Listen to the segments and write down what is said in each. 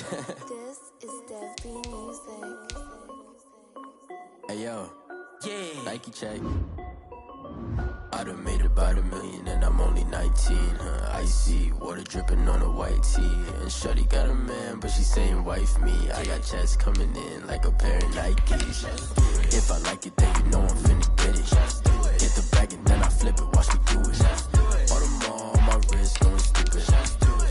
This is Dev B Music. Hey yo, yeah, Nike check. I done made about $1 million and I'm only 19. Icy water dripping on a white tee. And shorty got a man, but she saying wife me. I got checks coming in like a pair of Nikes. If I like it, then you know I'm finna get it. Get the bag and then I flip it, watch me do it. All them all on my wrist going stupid.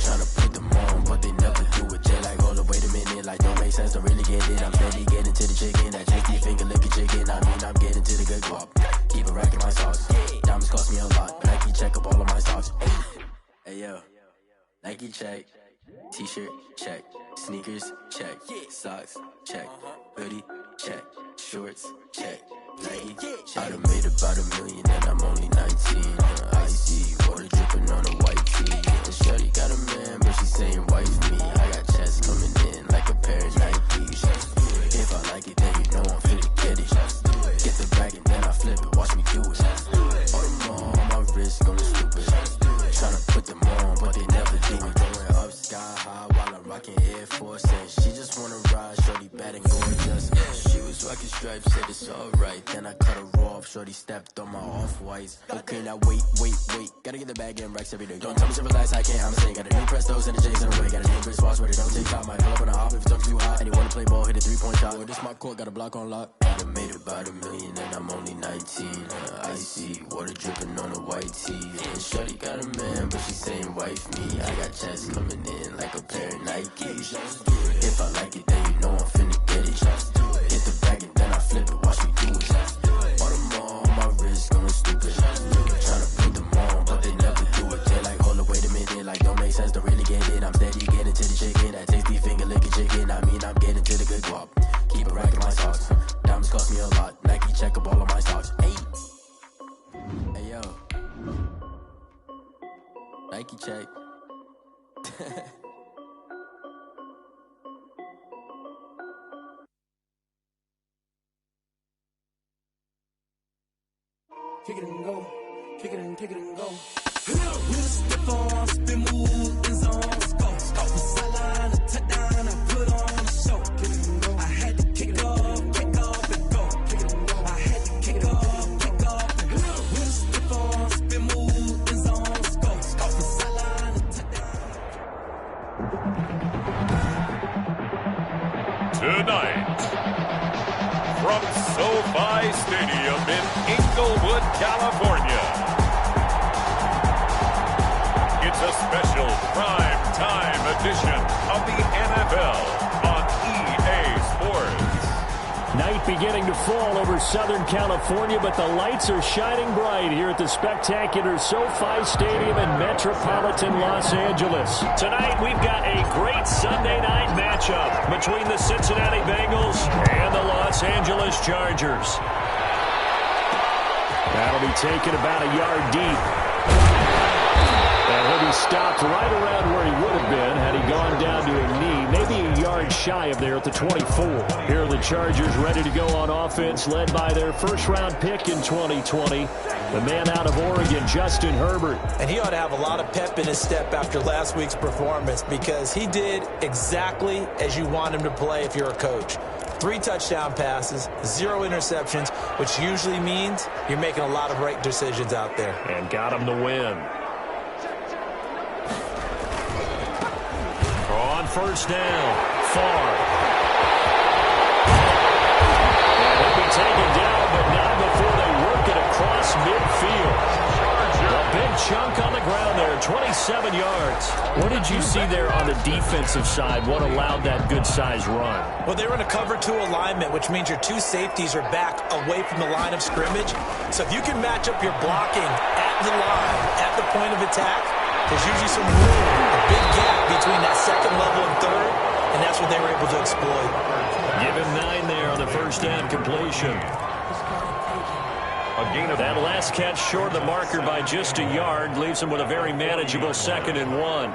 Tryna put them on, but they never do it. They like, hold up, wait a minute, like don't make sense, don't really get it. I'm steady getting to the chicken, that tasty finger licking chicken. I mean, I'm getting to the good guap. Keep a rack in my socks. Diamonds cost me a lot. Nike check up all of my socks. Hey yo, Nike check. T-shirt check. Sneakers check. Socks check. Hoodie check. Shorts check. Nike check. I done made about $1 million and I'm only 19. Icy water dripping on a white tee. And shorty got a man, but she saying wife me. I got checks coming in like a pair of Nikes. If I like it, then you know I'm finna get it. Get the bag and then I flip it, watch me do it. All them all on my wrist going stupid. Tryna put them on, but they never do it. Going up sky high while I'm rocking Air Force. And she just wanna ride, shorty bad and gorgeous. She was rocking stripes, said it's alright. Then I cut her off, shorty stepped on my off-whites. Okay, now wait. Gotta get the bag and racks every day. Don't tell me simple lies, I can't, I'm saying. Got a new Prestos and a J's in the way. Got a new Chris Foss, but it don't take time. Might pull up on a hop if it's up too high. And you wanna play ball, hit a 3-point shot. Or this my court, got a block on lock. I done made about $1 million and I'm only 19. Icy water dripping on a white tee. And shorty got a man, but she saying wife me. I got checks coming in like a pair of Nikes. If I like it, then you know I'm finna get it. Hit the bag and then I flip it, watch me do it. All them all on my wrist going stupid. Tryna put them on, but they never do it. They like, hold up, wait a minute, like don't make sense, don't really get it. I'm steady getting to the chicken, that tasty finger licking chicken. I mean, I'm getting to the good guap. Keep a rack in my socks. Diamonds cost me a lot. Nike check up all of my socks. Hey yo, Nike check. Kick it and go, kick it and go. We just step on, spin, move, in zones, go. From sideline to touchdown, I put on a show. Kick it and go. I had to kick off and go. Kick it and go. I had to kick off and go. We just step on, spin, move, in zones, go. From sideline to touchdown. Tonight, from SoFi Stadium in Inglewood, California, it's a special prime time edition of the NFL on EA Sports. Night beginning to fall over Southern California, but the lights are shining bright here at the spectacular SoFi Stadium in metropolitan Los Angeles. Tonight, we've got a great Sunday night matchup between the Cincinnati Bengals and the Los Angeles Chargers. That'll be taken about a yard deep. And he'll be stopped right around where he would have been had he gone down to a knee, maybe a yard shy of there at the 24. Here are the Chargers ready to go on offense, led by their first-round pick in 2020, the man out of Oregon, Justin Herbert. And he ought to have a lot of pep in his step after last week's performance because he did exactly as you want him to play if you're a coach. 3 touchdown passes, 0 interceptions, which usually means you're making a lot of right decisions out there. And got him the win. On first down, far. And he'll be taken down, but not before they work it across midfield. A big chunk on the ground there, 27 yards. What did you see there on the defensive side? What allowed that good-sized run? Well, they were in a cover 2 alignment, which means your 2 safeties are back away from the line of scrimmage. So if you can match up your blocking at the line, at the point of attack, there's usually some room, a big gap between that second level and third, and that's what they were able to exploit. Give him 9 there on the first down completion. That last catch short of the marker by just a yard leaves him with a very manageable 2nd and 1.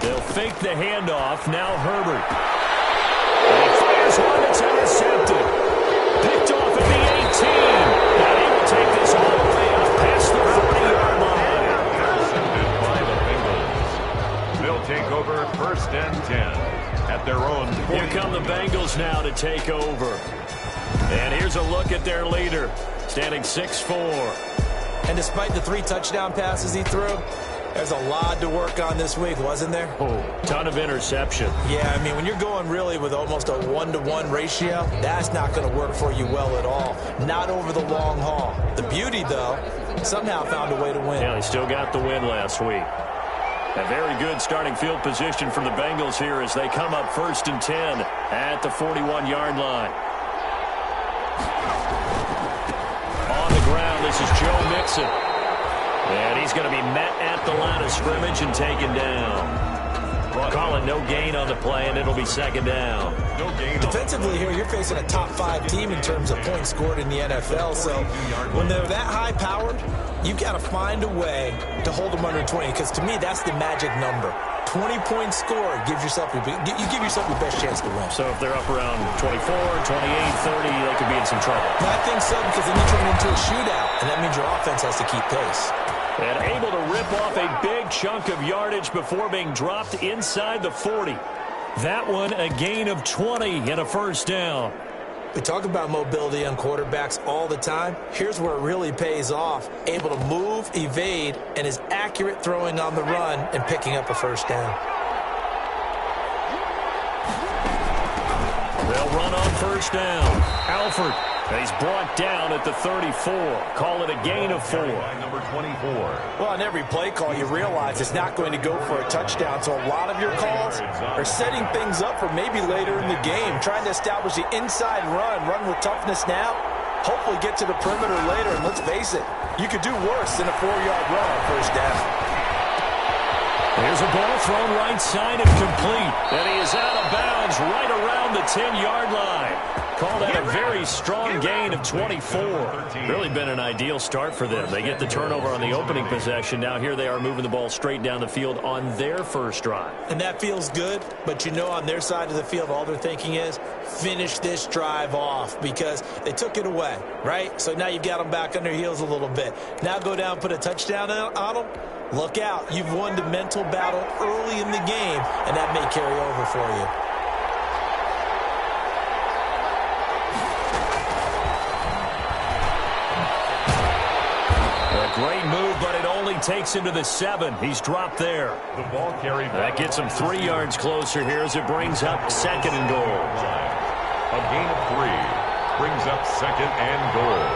They'll fake the handoff. Now Herbert. And he fires one that's intercepted. Picked off at the 18. And he will take this all the way up past the 40-yard line. Intercepted by the Bengals. They'll take over take over. And here's a look at their leader, standing 6'4". And despite the 3 touchdown passes he threw, there's a lot to work on this week, wasn't there? Oh, ton of interception. Yeah, I mean, when you're going really with almost a 1-to-1 ratio, that's not going to work for you well at all. Not over the long haul. The beauty, though, somehow found a way to win. Yeah, they still got the win last week. A very good starting field position for the Bengals here as they come up 1st and 10 at the 41-yard line. On the ground, this is Joe Mixon. And he's going to be met at the line of scrimmage and taken down. Calling no gain on the play, and it'll be 2nd down. No gain. Defensively here, you're facing a top 5 team in terms of points scored in the NFL. So when they're that high-powered, you've got to find a way to hold them under 20. Because to me, that's the magic number. 20 points scored gives yourself you give yourself your best chance to win. So if they're up around 24, 28, 30, they could be in some trouble. I think so, because then you turn it into a shootout, and that means your offense has to keep pace. And able to rip off a big chunk of yardage before being dropped inside the 40. That one, a gain of 20 and a 1st down. We talk about mobility on quarterbacks all the time. Here's where it really pays off. Able to move, evade, and is accurate throwing on the run and picking up a 1st down. They'll run on 1st down. Alford. He's brought down at the 34. Call it a gain of 4. Number 24. Well, on every play call, you realize it's not going to go for a touchdown. So a lot of your calls are setting things up for maybe later in the game, trying to establish the inside run with toughness now, hopefully get to the perimeter later. And let's face it, you could do worse than a 4-yard run on 1st down. There's a ball thrown right side and complete. And he is out of bounds right around the 10-yard line. Call that a very strong gain of 24. Really been an ideal start for them. They get the turnover on the opening possession. Now here they are moving the ball straight down the field on their 1st drive. And that feels good, but you know on their side of the field, all they're thinking is finish this drive off because they took it away, right? So now you've got them back on their heels a little bit. Now go down and put a touchdown on them. Look out. You've won the mental battle early in the game, and that may carry over for you. Great move, but it only takes him to the 7. He's dropped there. The ball carried. That gets him 3 yards closer here as it brings up 2nd and goal. A gain of 3 brings up 2nd and goal.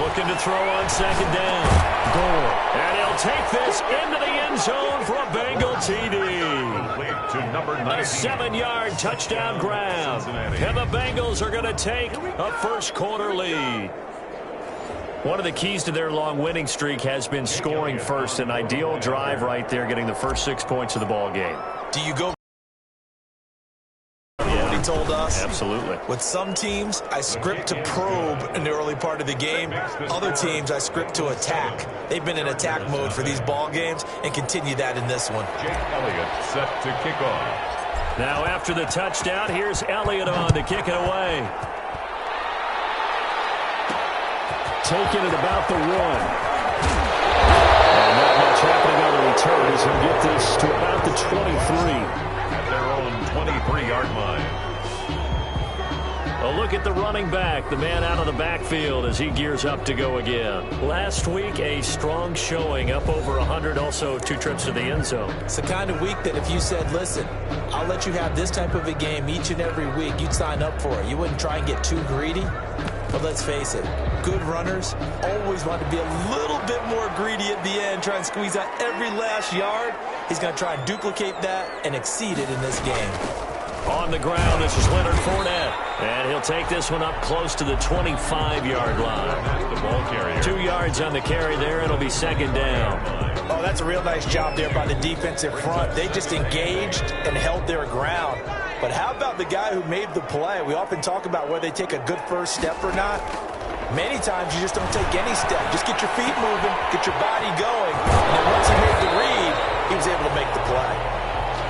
Looking to throw on 2nd down. Goal. And he'll take this into the end zone for a Bengal TD. To number 19. A 7-yard touchdown grab. And the Bengals are going to take a 1st quarter lead. One of the keys to their long winning streak has been scoring first. An ideal drive right there, getting the first 6 points of the ball game. Do you go what he told us? Absolutely. With some teams, I script to probe in the early part of the game. Other teams, I script to attack. They've been in attack mode for these ball games and continue that in this one. Jake Elliott set to kick off. Now after the touchdown, here's Elliott on to kick it away. Taking it about the 1. And not much happening on the return as he'll get this to about the 23. At their own 23-yard line. A look at the running back, the man out of the backfield as he gears up to go again. Last week, a strong showing, up over 100, also 2 trips to the end zone. It's the kind of week that if you said, listen, I'll let you have this type of a game each and every week, you'd sign up for it. You wouldn't try and get too greedy. But let's face it, good runners always want to be a little bit more greedy at the end, try and squeeze out every last yard. He's going to try and duplicate that and exceed it in this game. On the ground, this is Leonard Fournette. And he'll take this one up close to the 25-yard line. The ball carrier. 2 yards on the carry there. It'll be 2nd down. Oh, that's a real nice job there by the defensive front. They just engaged and held their ground. But how about the guy who made the play? We often talk about whether they take a good first step or not. Many times you just don't take any step. Just get your feet moving, get your body going. And then once he made the read, he was able to make the play.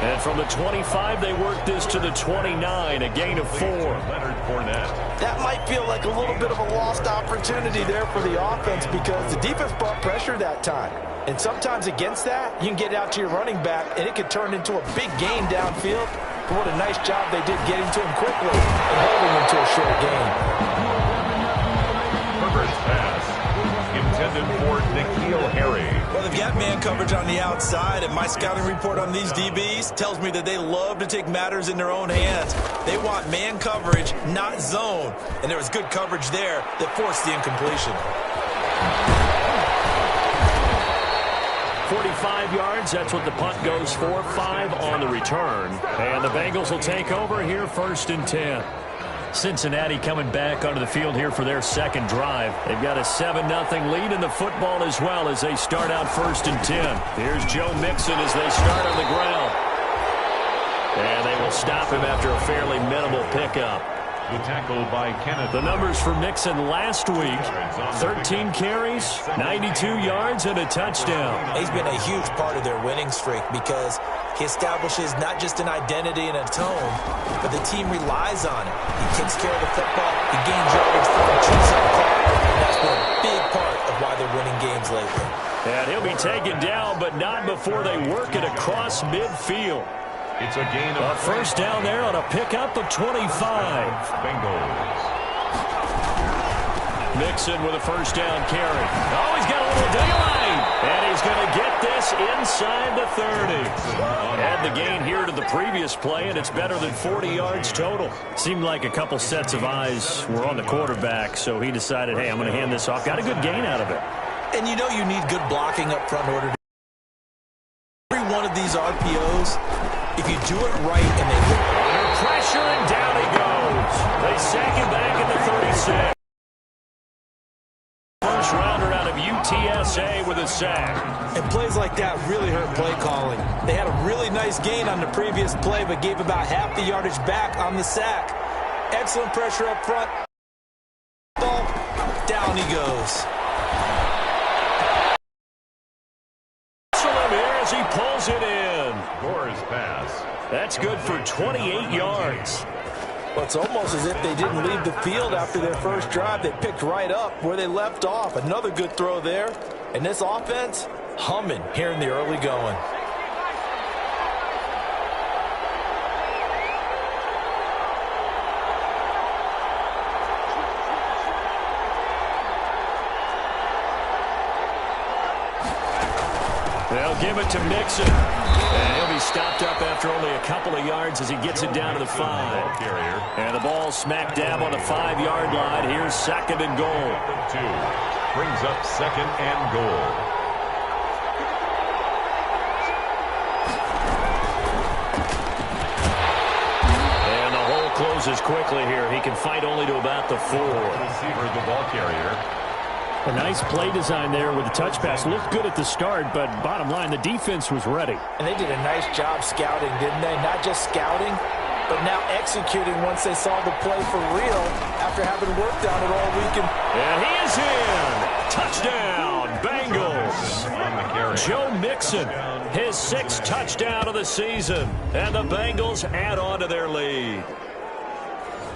And from the 25, they work this to the 29, a gain of 4. Leonard Fournette. That might feel like a little bit of a lost opportunity there for the offense because the defense brought pressure that time. And sometimes against that, you can get out to your running back, and it could turn into a big gain downfield. But what a nice job they did getting to him quickly and holding him to a short gain. Herbert's pass intended for N'Keal Harry. Well, they've got man coverage on the outside, and my scouting report on these DBs tells me that they love to take matters in their own hands. They want man coverage, not zone. And there was good coverage there that forced the incompletion. 45 yards, that's what the punt goes for. 5 on the return. And the Bengals will take over here, 1st and 10. Cincinnati coming back onto the field here for their second drive. They've got a 7-0 lead in the football as well as they start out 1st and 10. Here's Joe Mixon as they start on the ground. And they will stop him after a fairly minimal pickup. The tackle by Kenneth. The numbers for Mixon last week: 13 carries, 92 yards, and a touchdown. He's been a huge part of their winning streak because he establishes not just an identity and a tone, but the team relies on it. He takes care of the football. He gains yardage from the cheese on the clock. And that's been a big part of why they're winning games lately. And he'll be taken down, but not before they work it across midfield. It's a gain of a first down there on a pickup of 25. Bengals. Mixon with a first down carry. Oh, he's got a little daylight. And he's going to get this inside the 30. Add the gain here to the previous play, and it's better than 40 yards total. Seemed like a couple sets of eyes were on the quarterback, so he decided, hey, I'm going to hand this off. Got a good gain out of it. And you know you need good blocking up front in order to every one of these RPOs. If you do it right and they look under pressure, and down he goes. They sack him back at the 36. First rounder out of UTSA with a sack. And plays like that really hurt play calling. They had a really nice gain on the previous play, but gave about half the yardage back on the sack. Excellent pressure up front. Ball, down he goes. As he pulls it in. Gore's pass. That's good for 28 yards. Well, it's almost as if they didn't leave the field after their first drive. They picked right up where they left off. Another good throw there. And this offense, humming here in the early going. They'll give it to Mixon. And he'll be stopped up after only a couple of yards as he gets it down to the 5. And the ball smack dab on the 5-yard line. Here's 2nd and goal. 2 brings up 2nd and goal. And the hole closes quickly here. He can fight only to about the 4. Receiver, the ball carrier. A nice play design there with the touch pass. Looked good at the start, but bottom line, the defense was ready. And they did a nice job scouting, didn't they? Not just scouting, but now executing once they saw the play for real after having worked on it all weekend. And he is in. Touchdown, Bengals. Joe Mixon, his 6th touchdown of the season. And the Bengals add on to their lead.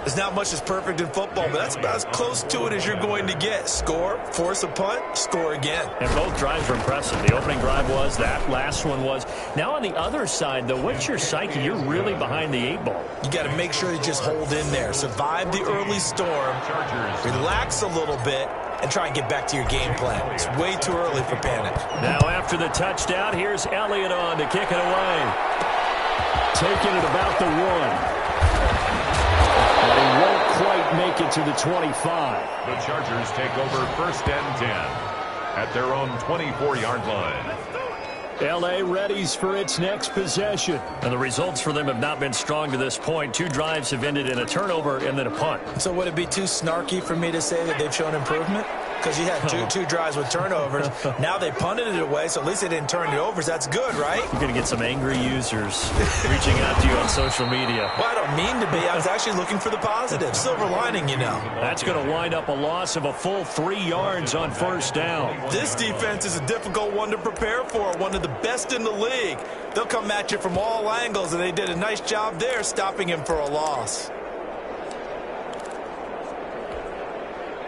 There's not much that's perfect in football, but that's about as close to it as you're going to get. Score, force a punt, score again. And both drives were impressive. The opening drive was, that last one was. Now on the other side, though, what's your psyche? You're really behind the 8 ball. You got to make sure to just hold in there. Survive the early storm, relax a little bit, and try and get back to your game plan. It's way too early for panic. Now after the touchdown, here's Elliott on to kick it away. Taking it about the 1. But he won't quite make it to the 25. The Chargers take over 1st and 10 at their own 24-yard line. L.A. readies for its next possession. And the results for them have not been strong to this point. 2 drives have ended in a turnover and then a punt. So would it be too snarky for me to say that they've shown improvement? Because you had two drives with turnovers. Now they punted it away, so at least they didn't turn it over. So that's good, right? You're going to get some angry users reaching out to you on social media. Well, I don't mean to be. I was actually looking for the positive. Silver lining, you know. That's going to wind up a loss of a full 3 yards on 1st down. This defense is a difficult one to prepare for, one of the best in the league. They'll come at you from all angles, and they did a nice job there stopping him for a loss.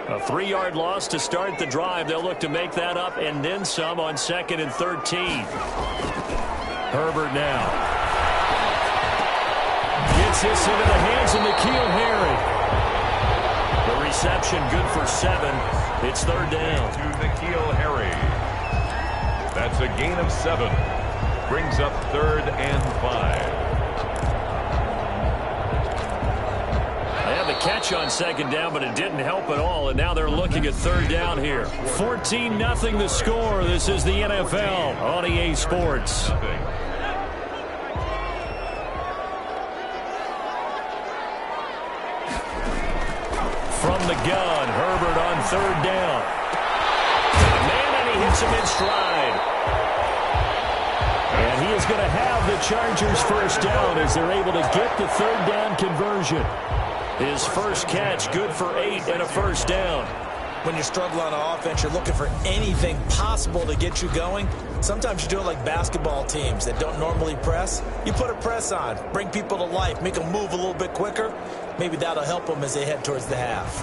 A 3-yard loss to start the drive. They'll look to make that up and then some on 2nd and 13. Herbert now. Gets this into the hands of N'Keal Harry. The reception good for 7. It's third down. To N'Keal Harry. That's a gain of 7. Brings up 3rd and 5. They had the catch on 2nd down, but it didn't help at all, and now they're looking at 3rd down here. 14-0 the score. This is the NFL on EA Sports. From the gun, Herbert on 3rd down. Man, and he hits him in stride. And he is going to have the Chargers first down as they're able to get the 3rd down conversion. His first catch, good for 8 and a first down. When you struggle on offense, you're looking for anything possible to get you going. Sometimes you do it like basketball teams that don't normally press. You put a press on, bring people to life, make them move a little bit quicker. Maybe that'll help them as they head towards the half.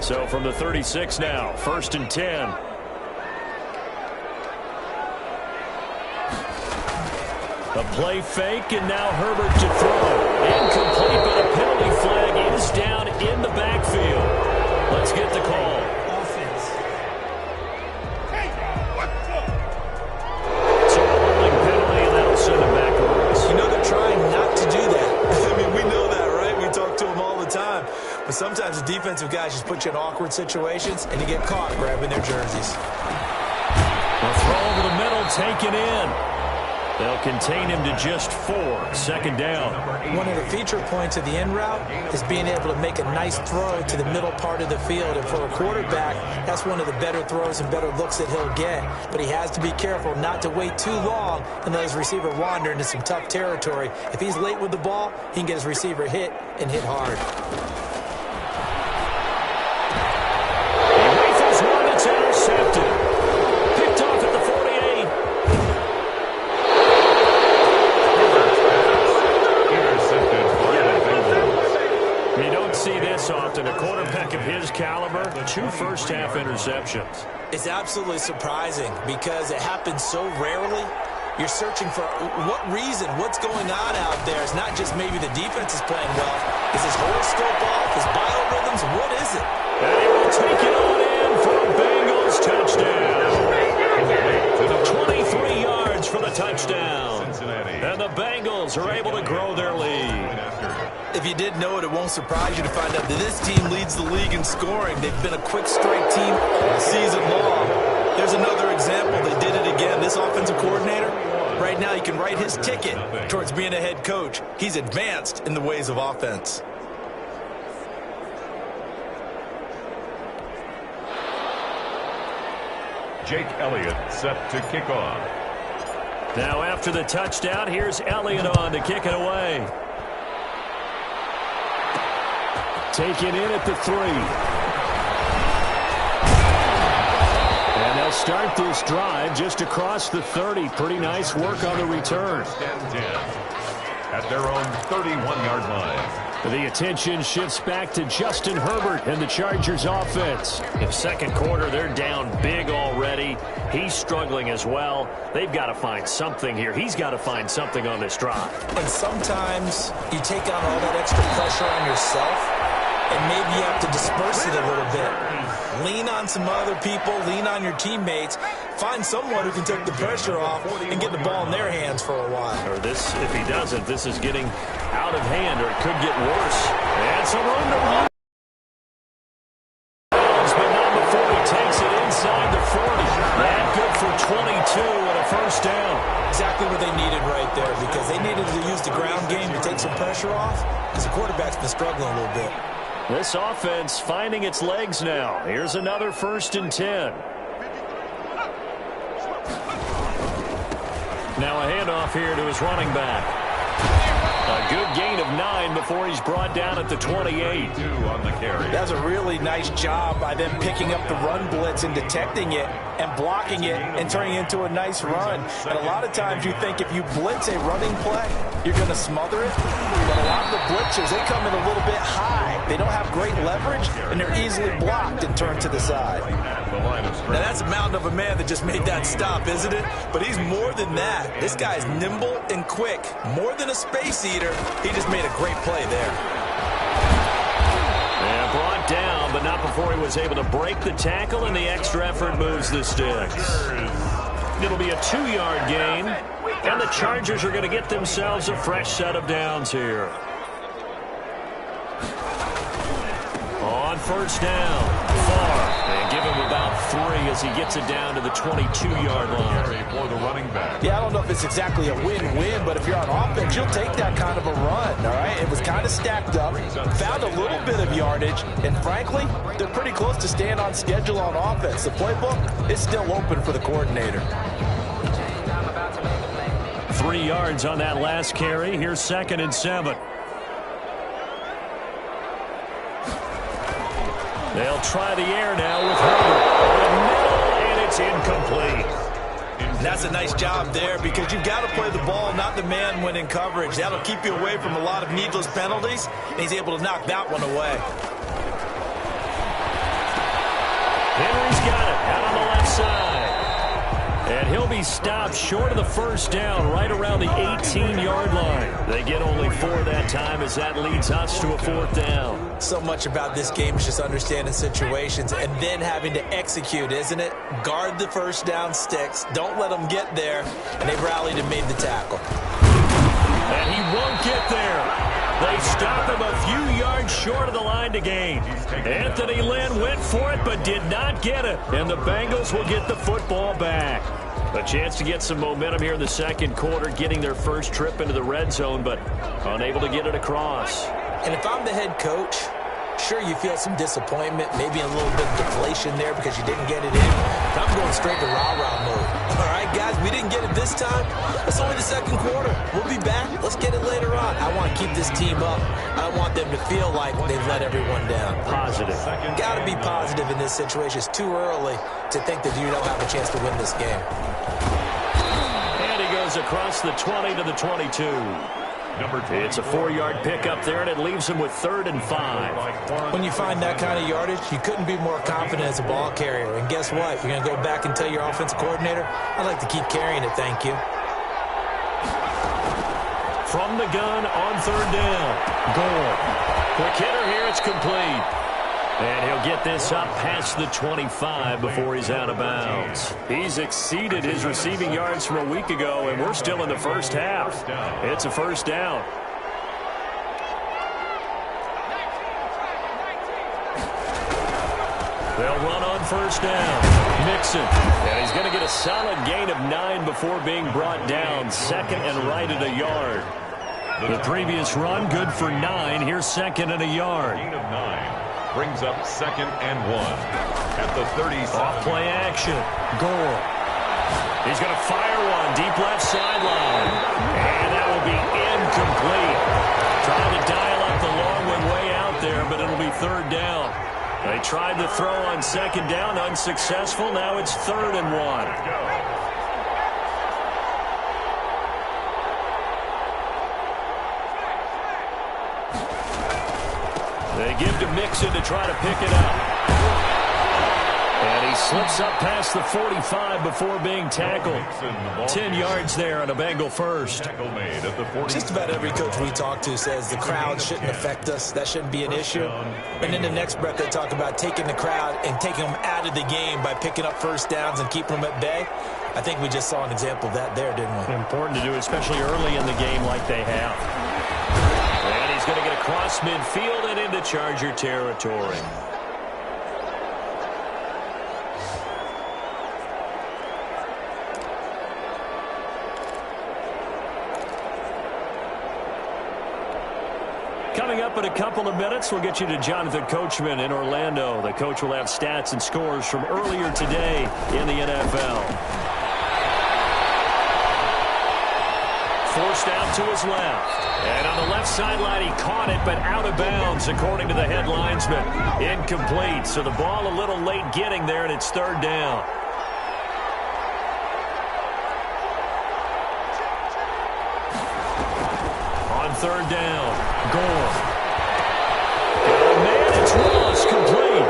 So from the 36 now, 1st and 10. A play fake, and now Herbert to throw. Incomplete, but a penalty flag is down in the backfield. Let's get the call. Offense. So a holding penalty, and that'll send him backwards. You know they're trying not to do that. I mean, we know that, right? We talk to them all the time. But sometimes the defensive guys just put you in awkward situations, and you get caught grabbing their jerseys. A throw over the middle, taken in. They'll contain him to just 4. 2nd down. One of the feature points of the in route is being able to make a nice throw to the middle part of the field. And for a quarterback, that's one of the better throws and better looks that he'll get. But he has to be careful not to wait too long and let his receiver wander into some tough territory. If he's late with the ball, he can get his receiver hit and hit hard. He rifles one that's intercepted. Picked off at the 48. You don't see this often. A quarterback of his caliber, 2 first-half interceptions. It's absolutely surprising because it happens so rarely. You're searching for what reason, what's going on out there. It's not just maybe the defense is playing well. Is his horoscope off? His biorhythms? What is it? And he will take it on in for a Bengals touchdown. 23 yards for the touchdown. Cincinnati. And the Bengals are able to grow their lead. If you didn't know it, it won't surprise you to find out that this team leads the league in scoring. They've been a quick strike team all season long. There's another example. They did it again. This offensive coordinator, right now he can write his ticket towards being a head coach. He's advanced in the ways of offense. Jake Elliott set to kick off. Now after the touchdown, here's Elliott on to kick it away. Taken in at the 3. And they'll start this drive just across the 30. Pretty nice work on the return. 10 at their own 31-yard line. The attention shifts back to Justin Herbert and the Chargers offense. In second quarter, they're down big already. He's struggling as well. They've got to find something here. He's got to find something on this drive. And sometimes you take on all that extra pressure on yourself, and maybe you have to disperse it a little bit. Lean on some other people, lean on your teammates, find someone who can take the pressure off and get the ball in their hands for a while. Or this, if he doesn't, this is getting out of hand, or it could get worse. And some room to run. But not before he takes it inside the 40. That good for 22 and a first down. Exactly what they needed right there, because they needed to use the ground game to take some pressure off, because the quarterback's been struggling a little bit. This offense finding its legs now. Here's another 1st and 10. Now a handoff here to his running back. A good gain of 9 before he's brought down at the 28. 2 on the carry. That's a really nice job by them picking up the run blitz and detecting it and blocking it and turning it into a nice run. And a lot of times you think if you blitz a running play, you're going to smother it. But a lot of the blitzers, they come in a little bit high. They don't have great leverage, and they're easily blocked and turned to the side. Now, that's a mountain of a man that just made that stop, isn't it? But he's more than that. This guy's nimble and quick. More than a space eater. He just made a great play there. And brought down, but not before he was able to break the tackle, and the extra effort moves the sticks. It'll be a 2-yard gain, and the Chargers are going to get themselves a fresh set of downs here. On first down, far, and give him about 3 as he gets it down to the 22-yard line. For the running back. Yeah, I don't know if it's exactly a win-win, but if you're on offense, you'll take that kind of a run, all right? It was kind of stacked up, found a little bit of yardage, and frankly, they're pretty close to staying on schedule on offense. The playbook is still open for the coordinator. 3 yards on that last carry. Here's 2nd and 7. They'll try the air now with Herbert. The middle, and it's incomplete. That's a nice job there because you've got to play the ball, not the man when in coverage. That'll keep you away from a lot of needless penalties, and he's able to knock that one away. Henry's got it out on the left side. And he'll be stopped short of the first down right around the 18-yard line. They get only 4 that time as that leads us to a 4th down. So much about this game is just understanding situations and then having to execute, isn't it? Guard the first down sticks. Don't let them get there. And they rallied and made the tackle. And he won't get there. They stop him a few yards short of the line to gain. Anthony Lynn went for it but did not get it. And the Bengals will get the football back. A chance to get some momentum here in the second quarter, getting their first trip into the red zone, but unable to get it across. And if I'm the head coach, sure, you feel some disappointment, maybe a little bit of deflation there because you didn't get it in. But I'm going straight to rah-rah mode. All right, guys, we didn't get it this time. It's only the second quarter. We'll be back. Let's get it later on. I want to keep this team up. I want them to feel like they've let everyone down. Positive. Got to be positive in this situation. It's too early to think that you don't have a chance to win this game. And he goes across the 20 to the 22. It's a 4-yard pickup there, and it leaves him with 3rd and 5. When you find that kind of yardage, you couldn't be more confident as a ball carrier. And guess what? You're going to go back and tell your offensive coordinator, I'd like to keep carrying it, thank you. From the gun on 3rd down. Gore. Quick hitter here, it's complete. And he'll get this up past the 25 before he's out of bounds. He's exceeded his receiving yards from a week ago, and we're still in the first half. It's a first down. They'll run on first down. Mixon. And he's going to get a solid gain of 9 before being brought down. 2nd and right at a yard. The previous run, good for 9. Here's 2nd and a yard. Gain of 9. Brings up 2nd and 1 at the 37. Off play action. Gore. He's going to fire one deep left sideline. And that will be incomplete. Trying to dial up the long one way out there, but it'll be 3rd down. They tried to throw on 2nd down, unsuccessful. Now it's 3rd and 1. They give to Mixon to try to pick it up. And he slips up past the 45 before being tackled. 10 yards there on a Bengal first. Just about every coach we talk to says the crowd shouldn't affect us. That shouldn't be an issue. And in the next breath, they talk about taking the crowd and taking them out of the game by picking up first downs and keeping them at bay. I think we just saw an example of that there, didn't we? Important to do, especially early in the game like they have. And he's going to get across midfield and into Charger territory. Coming up in a couple of minutes, we'll get you to Jonathan Coachman in Orlando. The coach will have stats and scores from earlier today in the NFL. Forced out to his left. And on the left sideline, he caught it, but out of bounds, according to the head linesman. Incomplete. So the ball a little late getting there, and it's 3rd down. third down. Goal. Man, it's lost complete.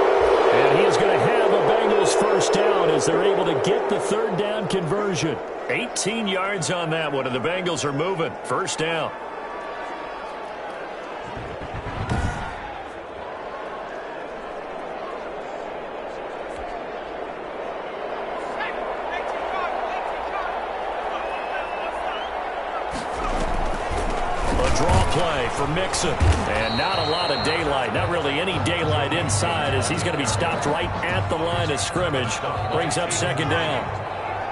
And he is going to have a Bengals first down as they're able to get the third down conversion. 18 yards on that one, and the Bengals are moving. First down. Play for Mixon, and not a lot of daylight, not really any daylight inside as he's going to be stopped right at the line of scrimmage. Brings up second down.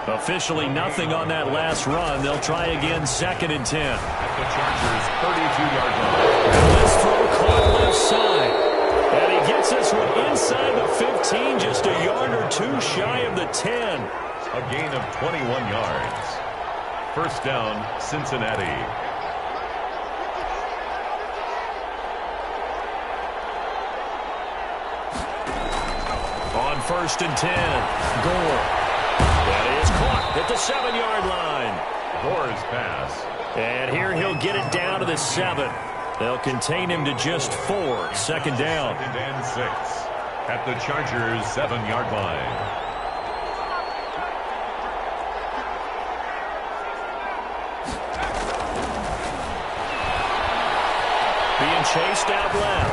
Officially nothing on that last run. They'll try again, 2nd and 10. At the Chargers' 32-yard line. This throw caught left side, and he gets this one inside the 15, just a yard or two shy of the 10. A gain of 21 yards. First down, Cincinnati. On 1st and 10, Gore. That is caught at the 7-yard line. Gore's pass. And here he'll get it down to the 7. They'll contain him to just 4. Second down. 2nd and 6. At the Chargers' 7-yard line. Being chased out left.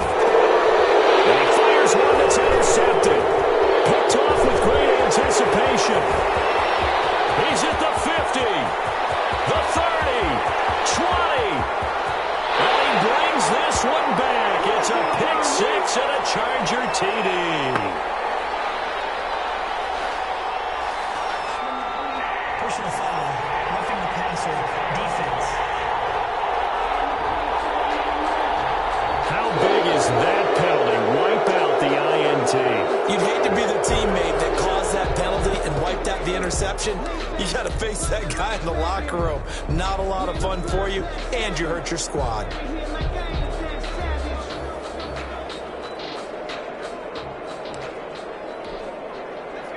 And he fires one that's intercepted. Picked off with great anticipation. He's at the 50, the 30, 20. And he brings this one back. It's a pick six and a Charger TD. Personal foul, roughing the passer, defense. How big is that penalty? Wipe out the INT. You'd hate to be the teammate that caused that penalty and wiped out the interception. You got to face that guy in the locker room. Not a lot of fun for you, and you hurt your squad.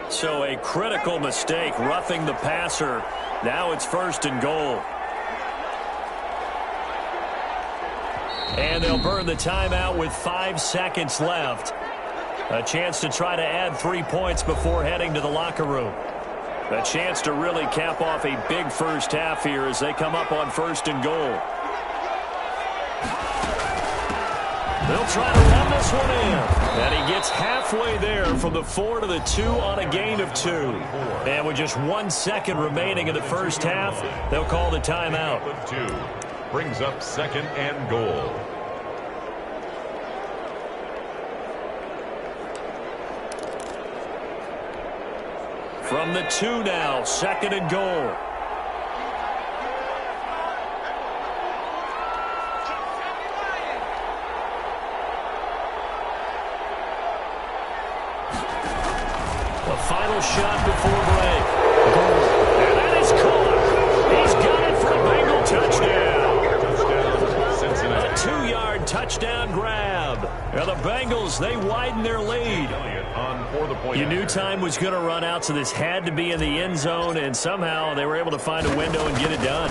So a critical mistake, roughing the passer. Now it's 1st and goal. And they'll burn the timeout with 5 seconds left. A chance to try to add 3 points before heading to the locker room. A chance to really cap off a big first half here as they come up on 1st and goal. They'll try to run this one in. And he gets halfway there from the 4 to the 2 on a gain of 2. And with just 1 second remaining in the first half, they'll call the timeout. 2 brings up 2nd and goal. From the 2 now, 2nd and goal. The final shot before break. And that is caught. He's got it for a Bengal touchdown. Touchdown, Cincinnati. A 2-yard touchdown grab. Now the Bengals, they widen their lead. On for the point. You knew time was going to run out, so this had to be in the end zone, and somehow they were able to find a window and get it done.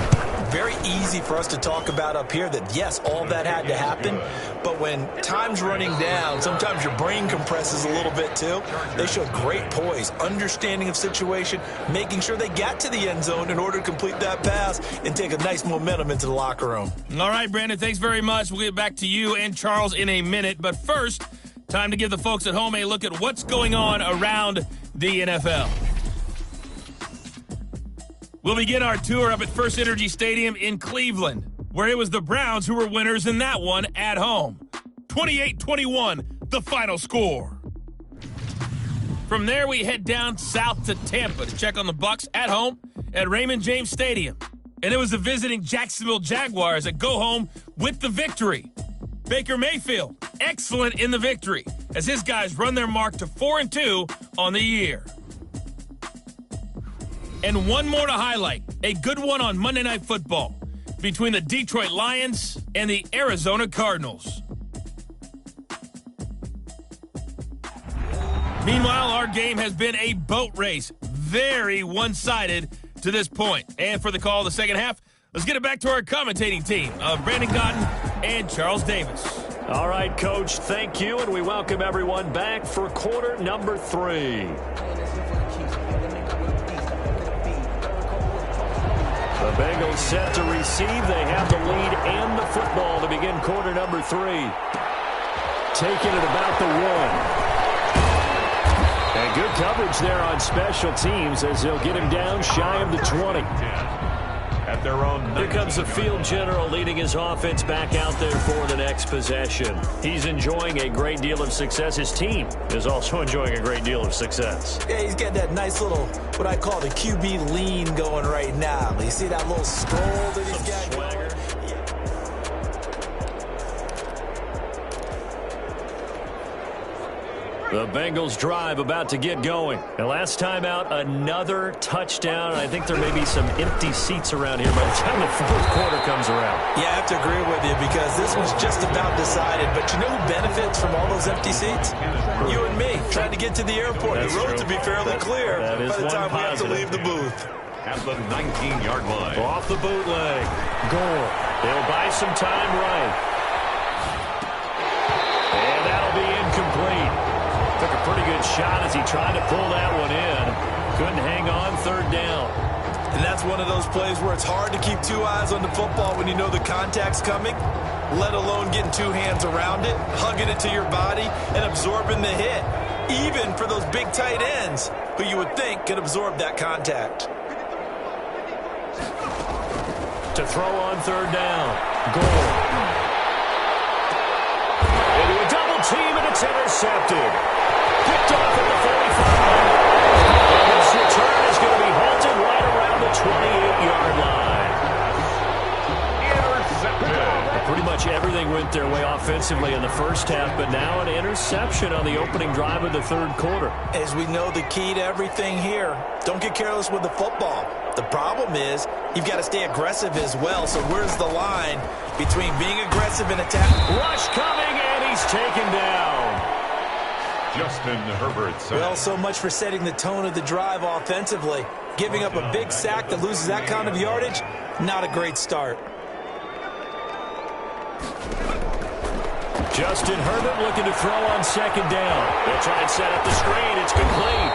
Very easy for us to talk about up here that, yes, all that had to happen, but when time's running down, sometimes your brain compresses a little bit too. They showed great poise, understanding of situation, making sure they got to the end zone in order to complete that pass and take a nice momentum into the locker room. All right, Brandon, thanks very much. We'll get back to you and Charles in a minute, but first, time to give the folks at home a look at what's going on around the NFL. We'll begin our tour up at First Energy Stadium in Cleveland, where it was the Browns who were winners in that one at home. 28-21, the final score. From there, we head down south to Tampa to check on the Bucs at home at Raymond James Stadium. And it was the visiting Jacksonville Jaguars that go home with the victory. Baker Mayfield, excellent in the victory, as his guys run their mark to 4-2 on the year. And one more to highlight, a good one on Monday Night Football between the Detroit Lions and the Arizona Cardinals. Meanwhile, our game has been a boat race, very one-sided to this point. And for the call of the second half, Let's get it back to our commentating team of Brandon Cotton and Charles Davis. All right, Coach, thank you, and we welcome everyone back for quarter number 3. The Bengals set to receive. They have the lead and the football to begin quarter number 3. Taking it about the 1. And good coverage there on special teams as they'll get him down shy of the 20. At their own. Here comes the field general leading his offense back out there for the next possession. He's enjoying a great deal of success. His team is also enjoying a great deal of success. Yeah, he's got that nice little, what I call the QB lean going right now. You see that little stroll that he's got going? The Bengals drive about to get going. The last time out, another touchdown. I think there may be some empty seats around here by the time the fourth quarter comes around. Yeah, I have to agree with you because this one's just about decided. But you know who benefits from all those empty seats? You and me, trying to get to the airport. That's the roads true. will be fairly clear That is by the time we have to positive. leave the booth. At the 19-yard line. Off the bootleg. Goal. They'll buy some time right. And that'll be incomplete. Took a pretty good shot as he tried to pull that one in. Couldn't hang on, third down. And that's one of those plays where it's hard to keep two eyes on the football when you know the contact's coming, let alone getting two hands around it, hugging it to your body, and absorbing the hit. Even for those big tight ends who you would think could absorb that contact. To throw on third down. Goal. Into a double team, and it's intercepted. Picked off at the 45. And this return is going to be halted right around the 28-yard line. Intercepted. Pretty much everything went their way offensively in the first half, but now an interception on the opening drive of the third quarter. As we know, the key to everything here, don't get careless with the football. The problem is you've got to stay aggressive as well. So where's the line between being aggressive and attack? Rush coming, and he's taken down. Justin Herbert. Well, so much for setting the tone of the drive offensively. Giving up a big sack that loses that kind of yardage, not a great start. Justin Herbert looking to throw on second down. They'll try and set up the screen. It's complete.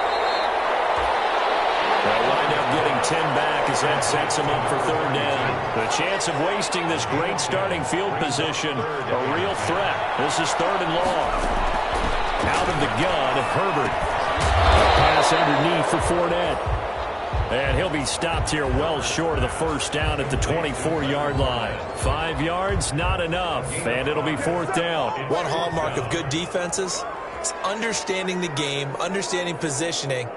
They'll wind up getting 10 back as that sets them up for third down. The chance of wasting this great starting field position, a real threat. This is third and long. Out of the gun, Herbert. A pass underneath for Fournette. And he'll be stopped here well short of the first down at the 24-yard line. 5 yards, not enough, and it'll be fourth down. One hallmark of good defenses is understanding the game, understanding positioning,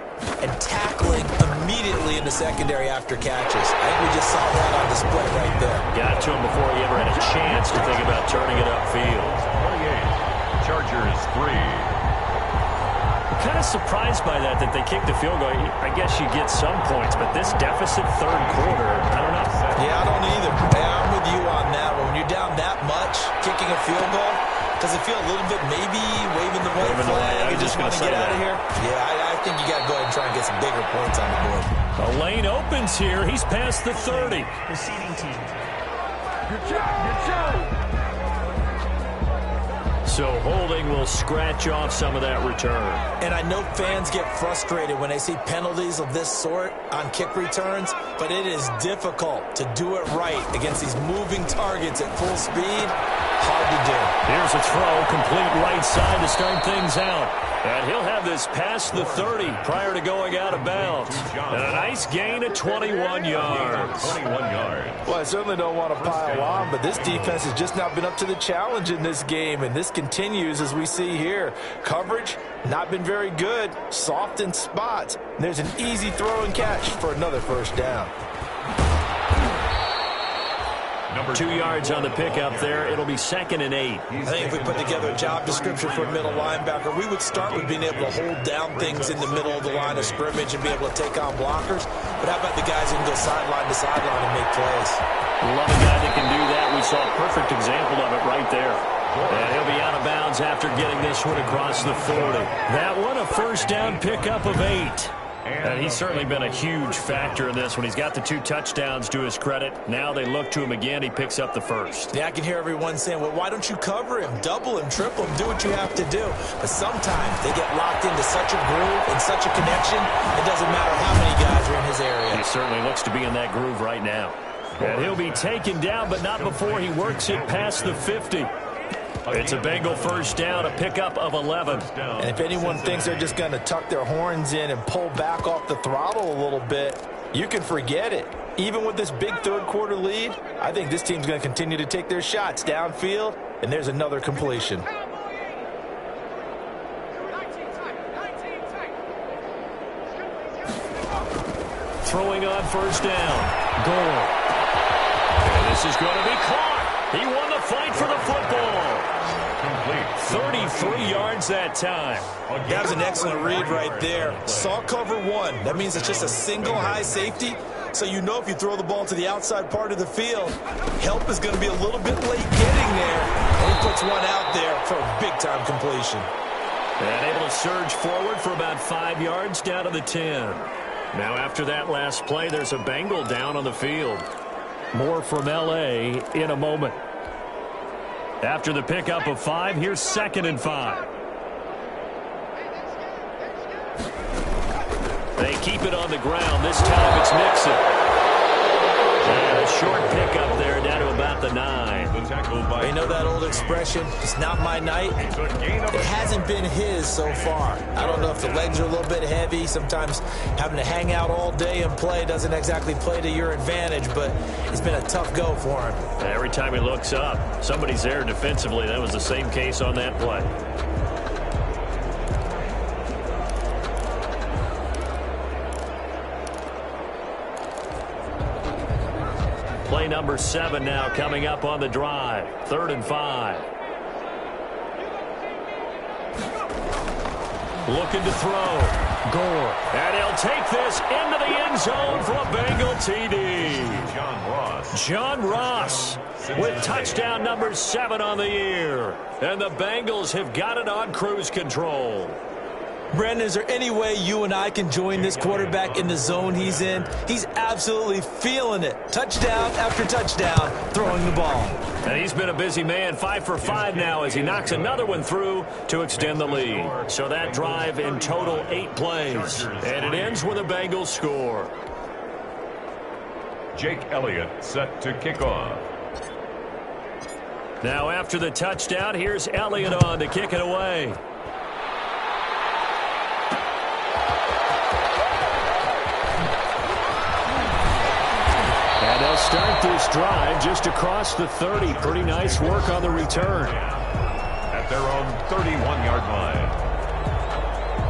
and tackling immediately in the secondary after catches. I think we just saw that on display right there. Got to him before he ever had a chance to think about turning it upfield. 28. Chargers 3. Kind of surprised by that they kicked the field goal. I guess you get some points, but this deficit third quarter, I don't know. Yeah, I don't either. Yeah, I'm with you on that one. When you're down that much, kicking a field goal, does it feel a little bit maybe waving the white flag and just want to get out of here? Yeah, I think you got to go ahead and try and get some bigger points on the board. A lane opens here. He's past the 30. Receiving team. Good job. Good job. So holding will scratch off some of that return. And I know fans get frustrated when they see penalties of this sort on kick returns, but it is difficult to do it right against these moving targets at full speed. Hard to do. Here's a throw, complete right side to start things out. And he'll have this past the 30 prior to going out of bounds. And a nice gain of 21 yards. 21 yards. Well, I certainly don't want to pile on, but this defense has just not been up to the challenge in this game, and this continues as we see here. Coverage, not been very good, soft in spots. And there's an easy throw and catch for another first down. 2 yards on the pickup there. It'll be 2nd and 8. I think if we put together a job description for a middle linebacker, we would start with being able to hold down things in the middle of the line of scrimmage and be able to take on blockers. But how about the guys who can go sideline to sideline and make plays? Love a guy that can do that. We saw a perfect example of it right there. And he'll be out of bounds after getting this one across the 40. That one, a first down pickup of 8. And he's certainly been a huge factor in this when he's got the 2 touchdowns to his credit. Now they look to him again. He picks up the first. Yeah, I can hear everyone saying, well, why don't you cover him, double him, triple him, do what you have to do. But sometimes they get locked into such a groove and such a connection, it doesn't matter how many guys are in his area. He certainly looks to be in that groove right now. And he'll be taken down, but not before he works it past the 50. It's a Bengal first down, a pickup of 11. And if anyone thinks they're just going to tuck their horns in and pull back off the throttle a little bit, you can forget it. Even with this big third-quarter lead, I think this team's going to continue to take their shots downfield, and there's another completion. Throwing on first down. Goal. And this is going to be caught. He won the fight for the football. 33 yards that time. That was an excellent read right there. Saw cover 1. That means it's just a single high safety. So you know if you throw the ball to the outside part of the field, help is going to be a little bit late getting there. And he puts one out there for a big-time completion. And able to surge forward for about 5 yards down to the 10. Now after that last play, there's a Bengal down on the field. More from LA in a moment. After the pickup of 5, here's 2nd and 5. They keep it on the ground. This time it's Mixon. And a short pickup there down to about the 9. You know that old expression, it's not my night? It hasn't been his so far. I don't know if the legs are a little bit heavy. Sometimes having to hang out all day and play doesn't exactly play to your advantage, but it's been a tough go for him. Every time he looks up, somebody's there defensively. That was the same case on that play. Play number 7 now coming up on the drive. 3rd and 5. Looking to throw. Gore. And he'll take this into the end zone for a Bengal TD. John Ross with touchdown number 7 on the year. And the Bengals have got it on cruise control. Brandon, is there any way you and I can join this quarterback in the zone he's in? He's absolutely feeling it. Touchdown after touchdown, throwing the ball. And he's been a busy man, 5 for 5 now as he knocks another one through to extend the lead. So that drive in total 8 plays. And it ends with a Bengals score. Jake Elliott set to kick off. Now after the touchdown, here's Elliott on to kick it away. And they'll start this drive just across the 30. Pretty nice work on the return. At their own 31-yard line.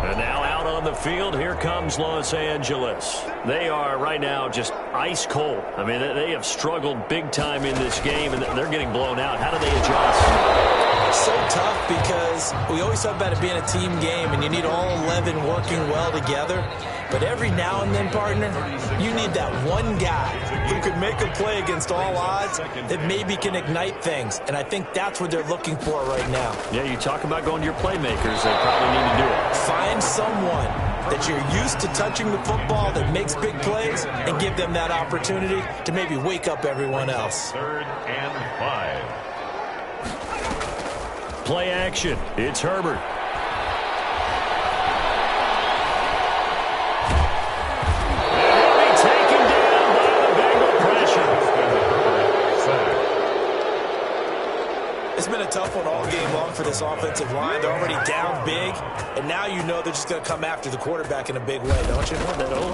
And now out on the field, here comes Los Angeles. They are right now just ice cold. I mean, they have struggled big time in this game, and they're getting blown out. How do they adjust? So tough because we always talk about it being a team game, and you need all 11 working well together. But every now and then, partner, you need that one guy who can make a play against all odds that maybe can ignite things. And I think that's what they're looking for right now. Yeah, you talk about going to your playmakers. They probably need to do it. Find someone that you're used to touching the football that makes big plays and give them that opportunity to maybe wake up everyone else. 3rd and 5. Play action. It's Herbert. It's been a tough one all game long for this offensive line. They're already down big, and now you know they're just going to come after the quarterback in a big way, don't you?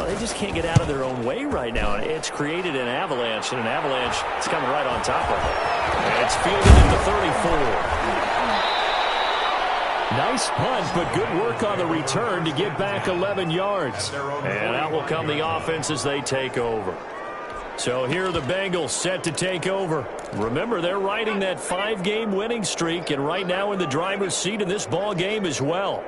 They just can't get out of their own way right now. It's created an avalanche, and an avalanche is coming right on top of it. And it's fielded at the 34. Nice punt, but good work on the return to get back 11 yards. And out will come the offense as they take over. So here are the Bengals set to take over. Remember, they're riding that 5-game winning streak, and right now in the driver's seat in this ball game as well.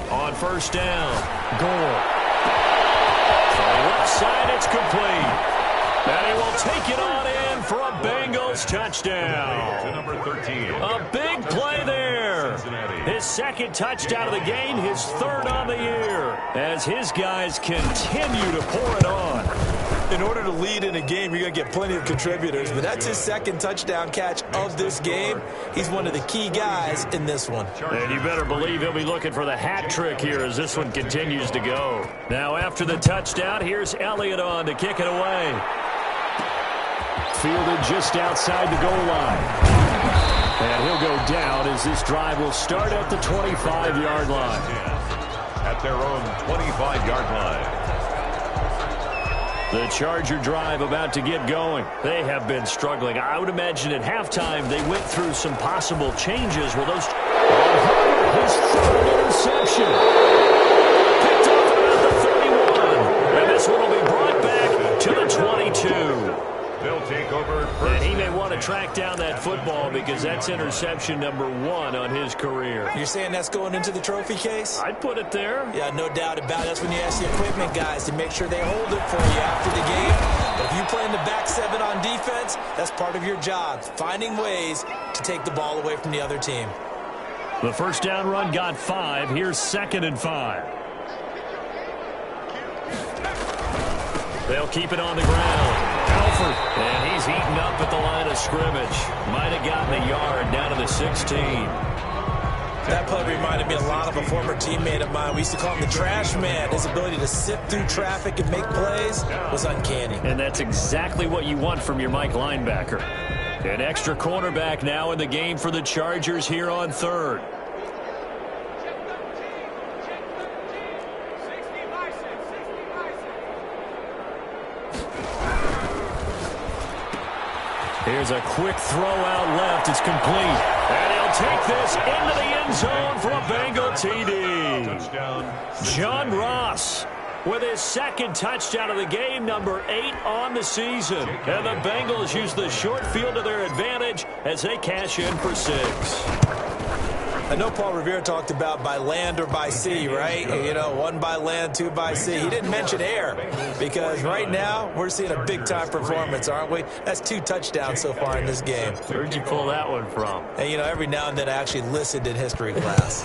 On first down, Gore. From the left side, it's complete. And he will take it on in for a Bengals touchdown. To number 13. A big play there. His second touchdown of the game, his third on the year, as his guys continue to pour it on. In order to lead in a game, you're going to get plenty of contributors, but that's his second touchdown catch of this game. He's one of the key guys in this one. And you better believe he'll be looking for the hat trick here as this one continues to go. Now after the touchdown, here's Elliott on to kick it away. Fielded just outside the goal line. And he'll go down as this drive will start at the 25-yard line. At their own 25-yard line. The Charger drive about to get going. They have been struggling. I would imagine at halftime they went through some possible changes. Well, those... his third interception. Picked off at about the 31. And this one will be brought back to the 22. They'll take over. And he may want to track down that football because that's interception number 1 on his career. You're saying that's going into the trophy case? I'd put it there. Yeah, no doubt about it. That's when you ask the equipment guys to make sure they hold it for you after the game. But if you play in the back 7 on defense, that's part of your job, finding ways to take the ball away from the other team. The first down run got 5. Here's 2nd and 5. They'll keep it on the ground. Alford, and he's heating up at the line of scrimmage. Might have gotten a yard down to the 16. That play reminded me a lot of a former teammate of mine. We used to call him the trash man. His ability to sift through traffic and make plays was uncanny. And that's exactly what you want from your Mike linebacker. An extra cornerback now in the game for the Chargers here on 3rd. Here's a quick throw out left. It's complete. And he'll take this into the end zone for a Bengal TD. Touchdown. John Ross with his second touchdown of the game, number 8 on the season. And the Bengals use the short field to their advantage as they cash in for 6. I know Paul Revere talked about by land or by sea, right? You know, 1 by land, 2 by sea. He didn't mention air because right now we're seeing a big-time performance, aren't we? That's 2 touchdowns so far in this game. Where'd you pull that one from? And, you know, every now and then I actually listened in history class.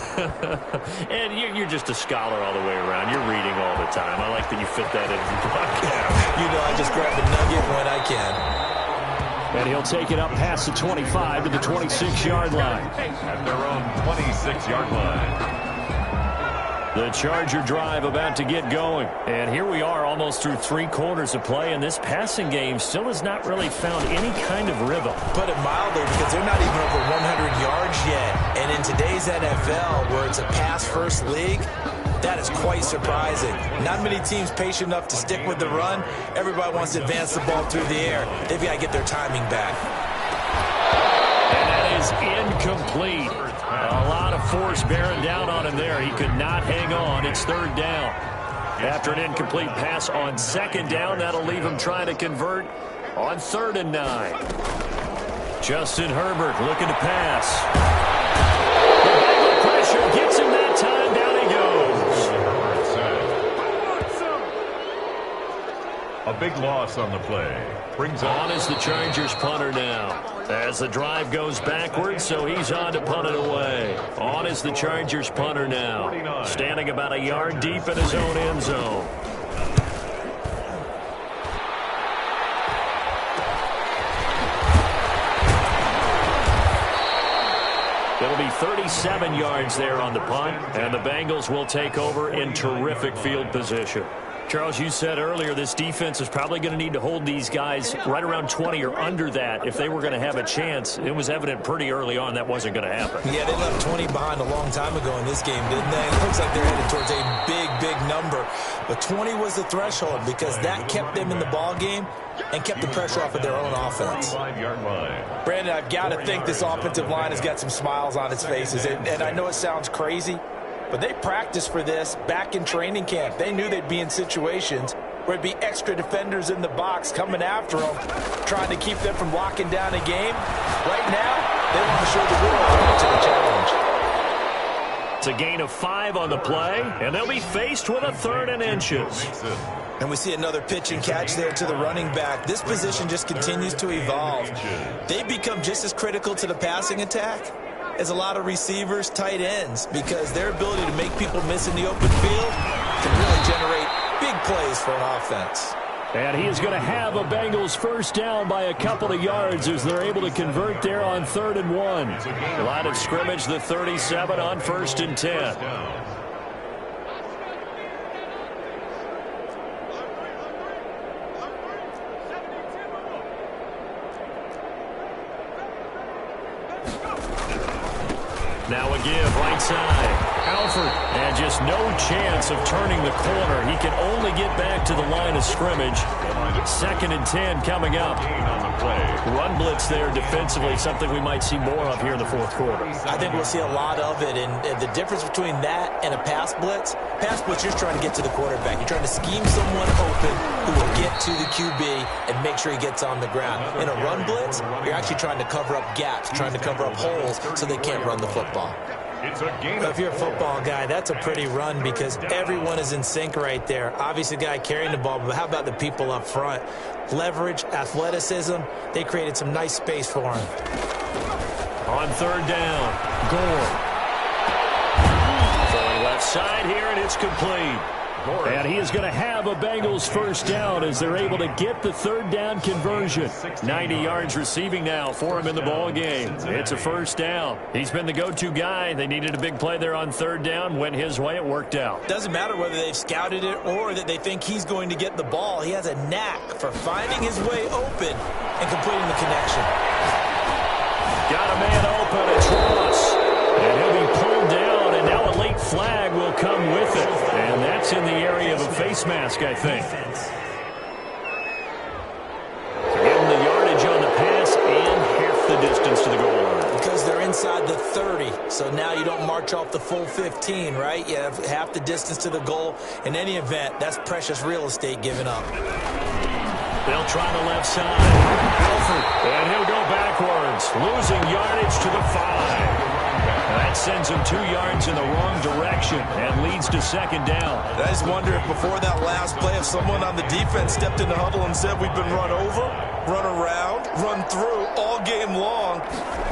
And you're just a scholar all the way around. You're reading all the time. I like that you fit that in the podcast. You know, I just grab a nugget when I can. And he'll take it up past the 25 to the 26-yard line. At their own 26-yard line. The Charger drive about to get going. And here we are almost through 3 quarters of play, and this passing game still has not really found any kind of rhythm. Put it mildly, because they're not even over 100 yards yet. And in today's NFL, where it's a pass-first league, that is quite surprising. Not many teams patient enough to stick with the run. Everybody wants to advance the ball through the air. They've got to get their timing back. And that is incomplete. A lot of force bearing down on him there. He could not hang on. It's 3rd down. After an incomplete pass on 2nd down, that'll leave him trying to convert on 3rd and 9. Justin Herbert looking to pass. The Bengal pressure gets him that time. Down he goes. A big loss on the play. Brings on is the Chargers punter now. As the drive goes backwards, so he's on to punt it away. On is the Chargers punter now. Standing about a yard deep in his own end zone. It'll be 37 yards there on the punt, and the Bengals will take over in terrific field position. Charles, you said earlier this defense is probably going to need to hold these guys right around 20 or under that if they were going to have a chance. It was evident pretty early on that wasn't going to happen. Yeah, they left 20 behind a long time ago in this game, didn't they? It looks like they're headed towards a big number. But 20 was the threshold because that kept them in the ball game and kept the pressure off of their own offense. Brandon, I've got to think this offensive line has got some smiles on its faces. And I know it sounds crazy, but they practiced for this back in training camp. They knew they'd be in situations where it'd be extra defenders in the box coming after them, trying to keep them from locking down a game. Right now, they want to show the world how much of a challenge. It's a gain of 5 on the play, and they'll be faced with a 3rd and inches. And we see another pitch and catch there to the running back. This position just continues to evolve. They become just as critical to the passing attack as a lot of receivers, tight ends, because their ability to make people miss in the open field can really generate big plays for an offense. And he is going to have a Bengals first down by a couple of yards as they're able to convert there on 3rd and 1. Line of scrimmage, the 37 on 1st and 10. Now a give right side. Alford, and just no chance of turning the corner. He can only get back to the line of scrimmage. 2nd and 10 coming up. Run blitz there defensively, something we might see more of here in the 4th quarter. I think we'll see a lot of it, and the difference between that and a pass blitz, you're just trying to get to the quarterback. You're trying to scheme someone open who will get to the QB and make sure he gets on the ground. In a run blitz, you're actually trying to cover up gaps, trying to cover up holes so they can't run the football. If you're a football guy, that's a pretty run because everyone is in sync right there. Obviously, the guy carrying the ball, but how about the people up front? Leverage, athleticism, they created some nice space for him. On 3rd down, Gore. Throwing left side here, and it's complete. And he is going to have a Bengals first down as they're able to get the 3rd down conversion. 90 yards receiving now for him in the ball game. It's a first down. He's been the go-to guy. They needed a big play there on 3rd down. Went his way. It worked out. Doesn't matter whether they've scouted it or that they think he's going to get the ball. He has a knack for finding his way open and completing the connection. Got a man open. It's Ross. And he'll be pulled down, and now a late flag will come with it. And that's in the area of a face mask, I think. So give him the yardage on the pass and half the distance to the goal line. Because they're inside the 30, so now you don't march off the full 15, right? You have half the distance to the goal. In any event, that's precious real estate given up. They'll try the left side. Alford, and he'll go backwards, losing yardage to the 5. That sends him 2 yards in the wrong direction and leads to 2nd down. I just wonder if before that last play, if someone on the defense stepped in the huddle and said, we've been run over, run around, run through all game long.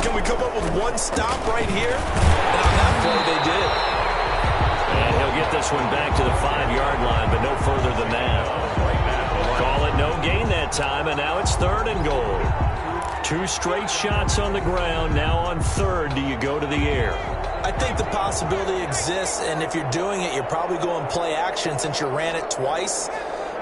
Can we come up with one stop right here? And on that play, they did. And he'll get this one back to the 5-yard line, but no further than that. Call it no gain that time, and now it's 3rd and goal. 2 straight shots on the ground. Now on 3rd, do you go to the air? I think the possibility exists, and if you're doing it, you're probably going play action since you ran it twice.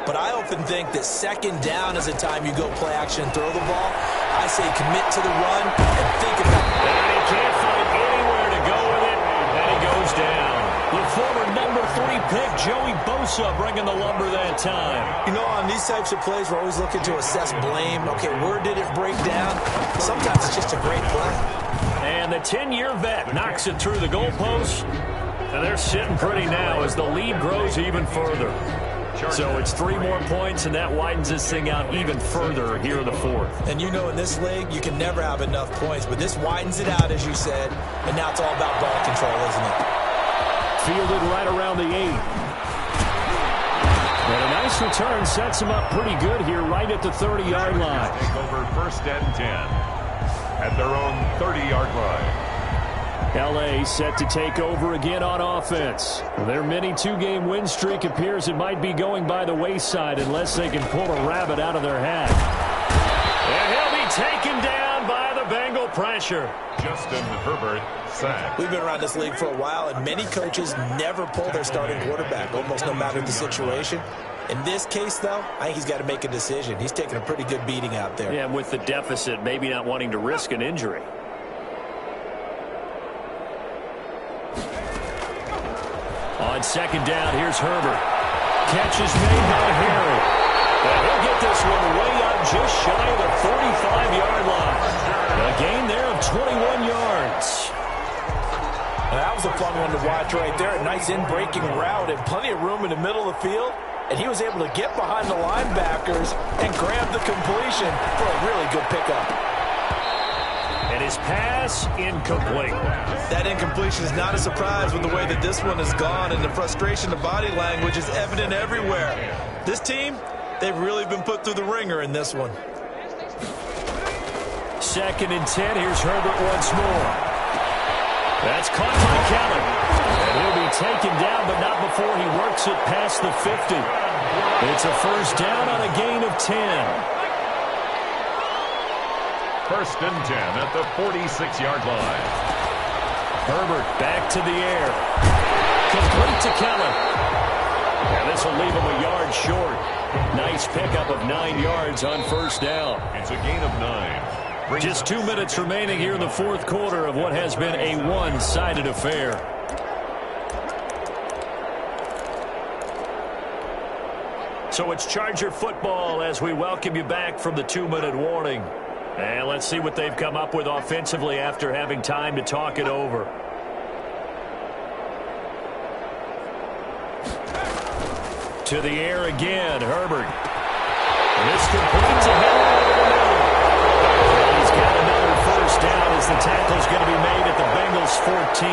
But I often think that 2nd down is a time you go play action and throw the ball. I say commit to the run and think about it. And he can't find anywhere to go with it, and he goes down. The former number 3 pick, Joey Bosa, bringing the lumber that time. You know, on these types of plays, we're always looking to assess blame. Okay, where did it break down? Sometimes it's just a great play. And the 10-year vet knocks it through the goalpost. And they're sitting pretty now as the lead grows even further. So it's 3 more points, and that widens this thing out even further here in the 4th. And you know, in this league, you can never have enough points. But this widens it out, as you said. And now it's all about ball control, isn't it? Fielded right around the 8. And a nice return sets him up pretty good here right at the 30-yard line. Take over 1st and 10 at their own 30-yard line. LA set to take over again on offense. Their mini 2-game win streak appears it might be going by the wayside unless they can pull a rabbit out of their hat. And he'll be taken down by the Bengal pressure. Justin Herbert, sack. We've been around this league for a while, and many coaches never pull their starting quarterback, almost no matter the situation. In this case, though, I think he's got to make a decision. He's taking a pretty good beating out there. Yeah, with the deficit, maybe not wanting to risk an injury. On 2nd down, here's Herbert. Catch is made by Harry. And he'll get this one way up just shy of the 45-yard line. A gain there of 21 yards. And that was a fun one to watch right there. A nice in-breaking route and plenty of room in the middle of the field. And he was able to get behind the linebackers and grab the completion for a really good pickup. And his pass incomplete. That incompletion is not a surprise with the way that this one has gone, and the frustration, the body language is evident everywhere. This team, they've really been put through the ringer in this one. 2nd and 10. Here's Herbert once more. That's caught by Kelly. And he'll be taken down, but not before he works it past the 50. It's a first down on a gain of 10. 1st and 10 at the 46-yard line. Herbert back to the air. Complete to Kelly. And this will leave him a yard short. Nice pickup of 9 yards on first down. It's a gain of 9. Just 2 minutes remaining here in the 4th quarter of what has been a one-sided affair. So it's Charger football as we welcome you back from the 2-minute warning. And let's see what they've come up with offensively after having time to talk it over. To the air again, Herbert. This completes a hit over the middle. And he's got another first down as the tackle's going to be made at the Bengals 14.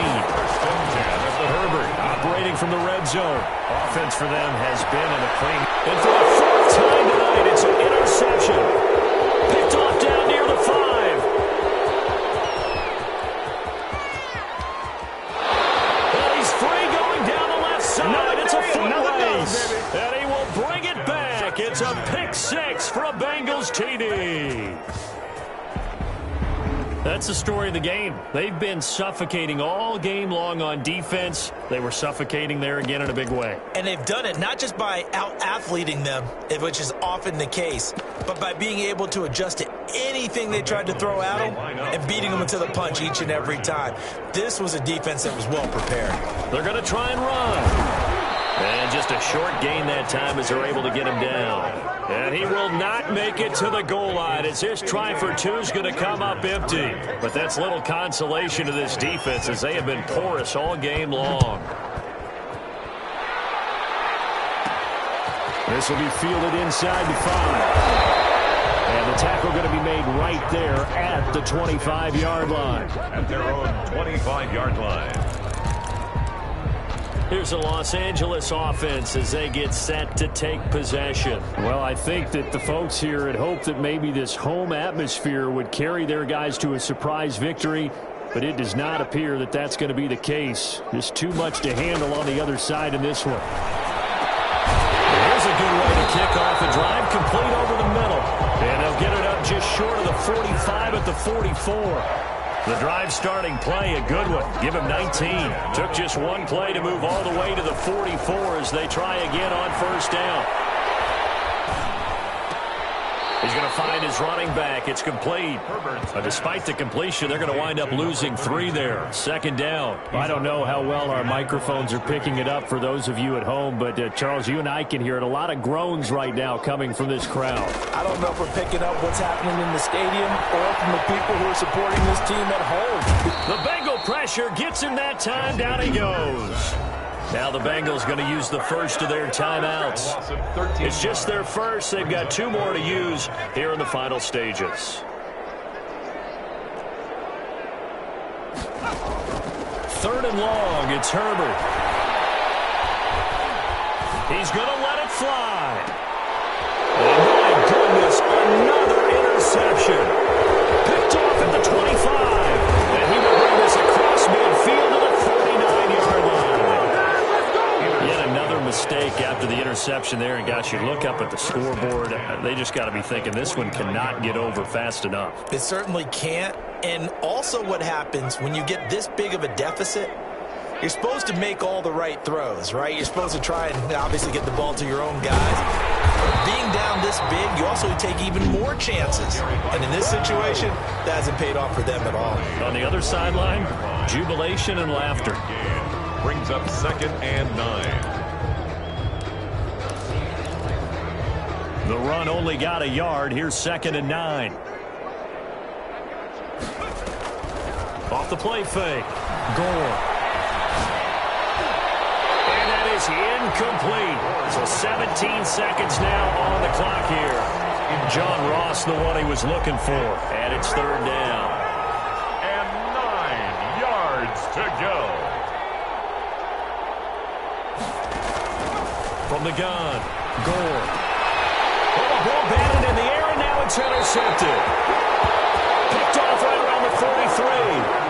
Herbert operating from the red zone. Offense for them has been in a clean. And for the 4th time tonight, it's an interception. Picked off down near the 5. And he's free going down the left side. It's a foot race. And he will bring it back. It's a pick 6 for a Bengals TD. That's the story of the game. They've been suffocating all game long on defense. They were suffocating there again in a big way. And they've done it not just by out-athleting them, which is often the case, but by being able to adjust to anything they tried to throw at them and beating them into the punch each and every time. This was a defense that was well prepared. They're going to try and run. And just a short gain that time as they're able to get him down. And he will not make it to the goal line as his try for 2 is going to come up empty. But that's little consolation to this defense as they have been porous all game long. This will be fielded inside the 5. And the tackle going to be made right there at the 25-yard line. At their own 25-yard line. Here's the Los Angeles offense as they get set to take possession. Well, I think that the folks here had hoped that maybe this home atmosphere would carry their guys to a surprise victory, but it does not appear that that's going to be the case. There's too much to handle on the other side in this one. There's a good way to kick off a drive, complete over the middle. And they'll get it up just short of the 45 at the 44. The drive starting play, a good one. Give him 19. Took just one play to move all the way to the 44 as they try again on first down. He's going to find his running back. It's complete. Despite the completion, they're going to wind up losing 3 there. 2nd down. I don't know how well our microphones are picking it up for those of you at home, but Charles, you and I can hear it. A lot of groans right now coming from this crowd. I don't know if we're picking up what's happening in the stadium or from the people who are supporting this team at home. The Bengal pressure gets him that time. Down he goes. Now the Bengals going to use the first of their timeouts. It's just their first. They've got 2 more to use here in the final stages. 3rd and long. It's Herbert. He's going to let it fly. Oh, my goodness. Another interception. Picked off at the 25. And he will bring this across midfield to the 49-yard line. Yet another mistake after the interception there. And, gosh, you look up at the scoreboard. They just got to be thinking this one cannot get over fast enough. It certainly can't. And also what happens when you get this big of a deficit, you're supposed to make all the right throws, right? You're supposed to try and obviously get the ball to your own guys. Being down this big, you also take even more chances. And in this situation, that hasn't paid off for them at all. On the other sideline, jubilation and laughter. Brings up 2nd and 9. The run only got a yard. Here's 2nd and 9. Off the play fake. Gore. And that is incomplete. So 17 seconds now on the clock here. John Ross, the one he was looking for. And it's 3rd down. to go. From the gun, Gore. Oh, the ball batted in the air, and now it's intercepted. Picked off right around the 43.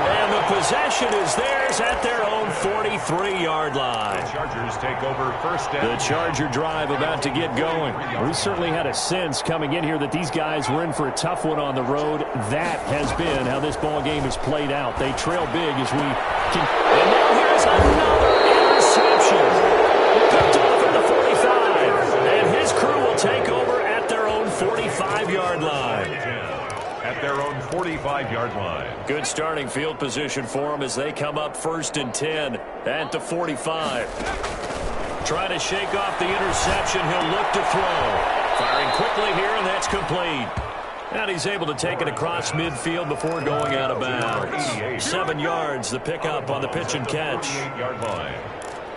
And the possession is theirs at their own 43-yard line. The Chargers take over first down. The Charger drive about to get going. We certainly had a sense coming in here that these guys were in for a tough one on the road. That has been how this ball game has played out. They trail big as we can. And now here's another interception. Picked off at the 45. And his crew will take over at their own 45-yard line. At their own 45-yard line. Good starting field position for them as they come up 1st and 10 at the 45. Trying to shake off the interception. He'll look to throw. Firing quickly here, and that's complete. And he's able to take it across midfield before going out of bounds. 7 yards, the pickup on the pitch and catch. 48-yard line.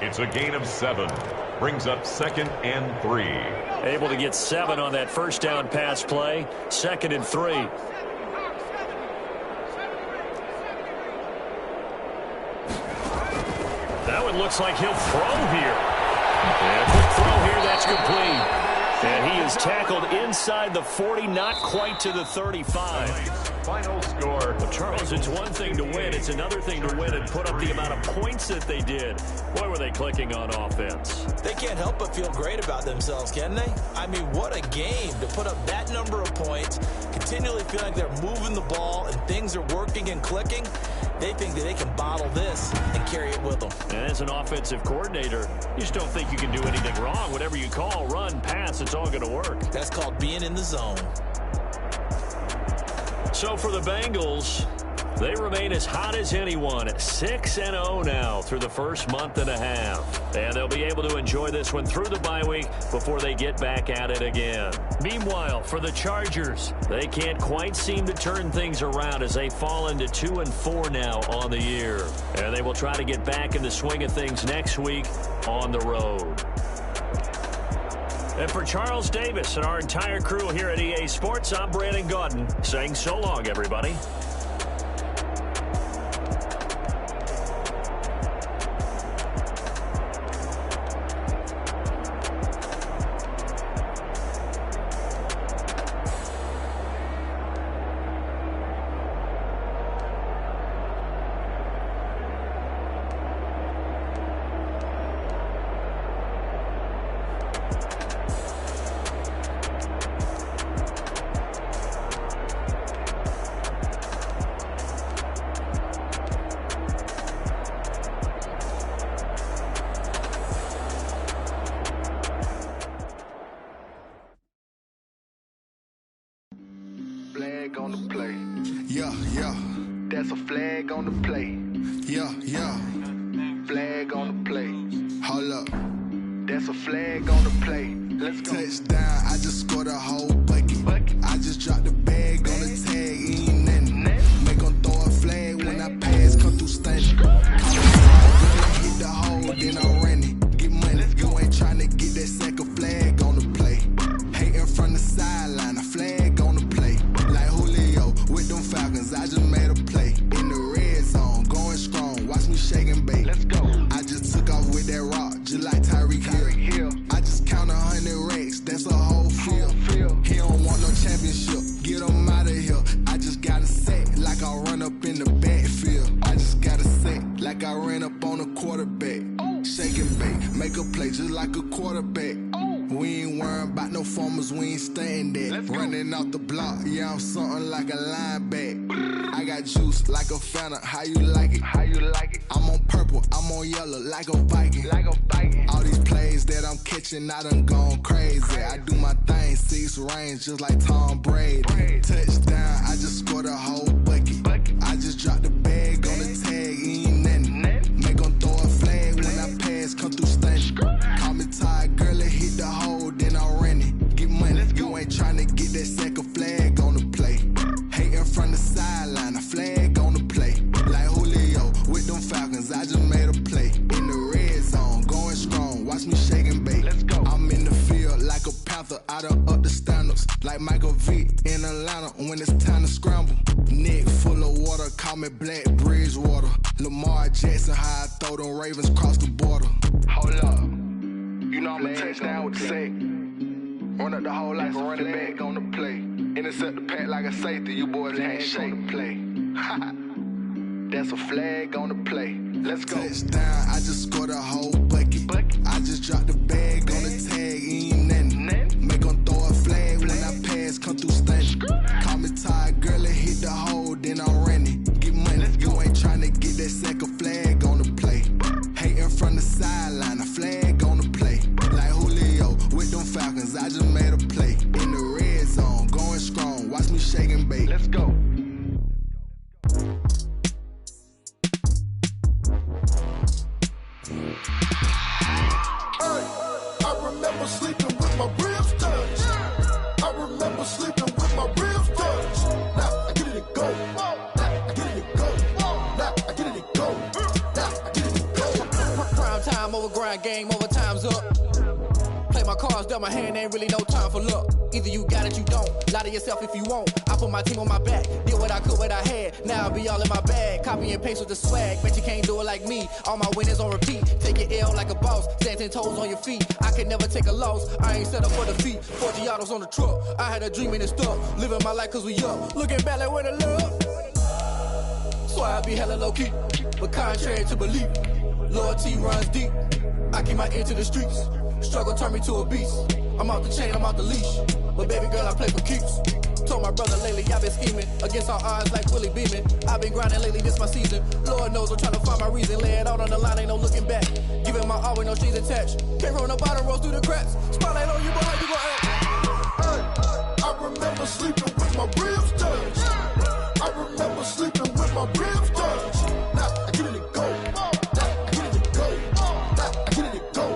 It's a gain of 7. Brings up 2nd and 3. Able to get 7 on that first down pass play. 2nd and 3. That one looks like he'll throw here. And quick throw here, that's complete. And he is tackled inside the 40, not quite to the 35. Final score. Well, Charles, it's one thing to win. It's another thing to win and put up the amount of points that they did. Boy, were they clicking on offense. They can't help but feel great about themselves, can they? I mean, what a game to put up that number of points, continually feel like they're moving the ball and things are working and clicking. They think that they can bottle this and carry it with them. And as an offensive coordinator, you just don't think you can do anything wrong. Whatever you call, run, pass, it's all going to work. That's called being in the zone. So for the Bengals, they remain as hot as anyone at 6-0 now through the first month and a half. And they'll be able to enjoy this one through the bye week before they get back at it again. Meanwhile, for the Chargers, they can't quite seem to turn things around as they fall into 2-4 now on the year. And they will try to get back in the swing of things next week on the road. And for Charles Davis and our entire crew here at EA Sports, I'm Brandon Gaudin saying so long, everybody. Flag on the play. Yeah, yeah. That's a flag on the play. Yeah, yeah. Flag on the play. Hold up. That's a flag on the play. Let's go. Touchdown, I just scored a whole bucket. I just dropped the bag on the tag, ain't nothing. Make them throw a flag when I pass, come through stunning. Hit the hole, then I run it. Get money, you ain't trying to get that second flag on the play. Hating from the sideline, a flag on the play. Like Julio with them Falcons, I just made a play. In the red zone, going strong, watch me shake and bake. Let's go. I just took off with that rock, just like Tyreek Hill. I just count 100 racks, that's a whole field. He don't want no championship, get him out of here. I just got a set, like I run up in the backfield. I just got a set, like I ran up on a quarterback. Shake and bake, make a play just like a quarterback. We ain't worrying about no formers, we ain't staying there. Running off the block, yeah, I'm something like a linebacker. I got juice like a Fanta, how you like it? How you like it? I'm on purple, I'm on yellow, like a Viking. Like a Viking. All these plays that I'm catching, I done gone crazy. I do my thing, 6 range, just like Tom Brady. Touchdown, I just scored a whole bucket. I just dropped the bag on the tag, ain't nothing. Make them throw a flag when I pass, come through stunning. Call me tired, girl, it hit the hole, then I ran it. Get money, you ain't trying to get that second flag on the play. Hating from the sideline, a flag on the play. Like Julio with them Falcons, I just made a play. In the red zone, going strong, watch me shake and bake. Let's go. I'm in the field like a Panther, I done up the standards. Like Michael Vick in Atlanta when it's time to scramble. Neck full of water, call me Black Bridgewater. Lil Lamar Jackson, how I throw them Ravens across the border. Hold up. You know I'm a touchdown with the sack. Run up the whole like a running back on the play. Intercept the pack like a safety. You boys ain't shake the play. That's a flag on the play. Let's go. Touchdown, I just scored a whole bucket. I just dropped the bag on the tag, ain't nothing. Make them throw a flag when I pass, come through stunning. Call me tired, girl, and hit the hole, then I'm running. Get money, you ain't tryna get that second flag on the play. Hating from the sideline, a flag on the play. Like Julio with them Falcons, I just made a play. In the red zone, going strong, watch me shake and bake. Let's go. I remember sleeping with my ribs touched. I remember sleeping with my ribs touched. Now I get it and go. Now I get it and go. Now I get it and go. Now I get it and go. Prime time over grind game, over time's up. Play my cards, dealt my hand, ain't really no time for luck. Either you got it, you don't. Lie to yourself if you won't. I put my team on my back. Did what I could, what I had. Now I'll be all in my bag. Copy and paste with the swag. Bet you can't do it like me. All my winners on repeat. Take your L like a boss. Stand 10 toes on your feet. I can never take a loss. I ain't set up for defeat. 40 autos on the truck. I had a dream and it stuck. Living my life cause we up. Looking back like where the love. So I be hella low key. But contrary to belief, loyalty runs deep. I keep my ear to the streets. Struggle turned me to a beast. I'm out the chain, I'm out the leash. But baby girl, I play for keeps. Told my brother lately, I've been scheming. Against all odds like Willie Beeman. I've been grinding lately, this my season. Lord knows I'm trying to find my reason. Lay it out on the line, ain't no looking back. Giving my all with no strings attached. Came from the bottom, rose through the cracks. Spotlight on you, boy, how you gon' act? I remember sleeping with my ribs touched. I remember sleeping with my ribs touched. Now I get it and go. Now I get it and go. Now I get it and go.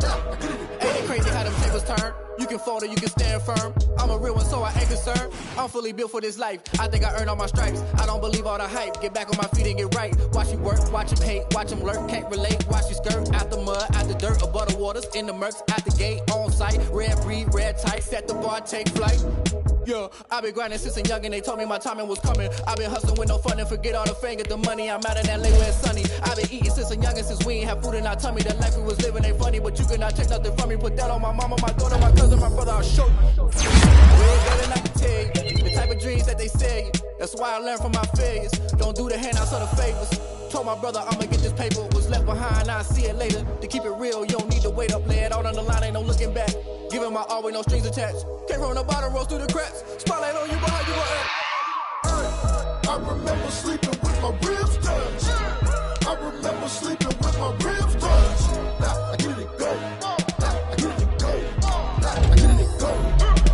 Now I get it and go. Ain't it crazy how them tables turn? You can fold or you can stand firm. I'm a real one, so I ain't concerned. I'm fully built for this life. I think I earned all my stripes. I don't believe all the hype. Get back on my feet and get right. Watch you work, watch him hate, watch him lurk. Can't relate, watch you skirt. Out the mud, out the dirt, above the waters, in the murks, at the gate, on site. Red breed, red tight, set the bar, take flight. Yeah, I been grinding since a young and they told me my timing was coming. I been hustling with no fun and forget all the fame, get the money. I'm out of that LA where it's sunny. I been eating since a young and since we ain't have food in our tummy. The life we was living ain't funny, but you cannot take nothing from me. Put that on my mama, my daughter, my cousin, my brother, I'll show you. Way better than I can tell you. The type of dreams that they sell you. That's why I learned from my failures. Don't do the handouts or the favors. Told my brother I'ma get this paper. Was left behind, I'll see it later. To keep it real, you don't need to wait up. Lay it out on the line, ain't no looking back. Giving my all with no strings attached. Came from the bottom, rose through the cracks. Spotlight on you, boy, how you gon' act? I remember sleeping with my ribs touched. I remember sleeping with my ribs touched. Now I get it and go. Now I get it and go. Now I get it and go.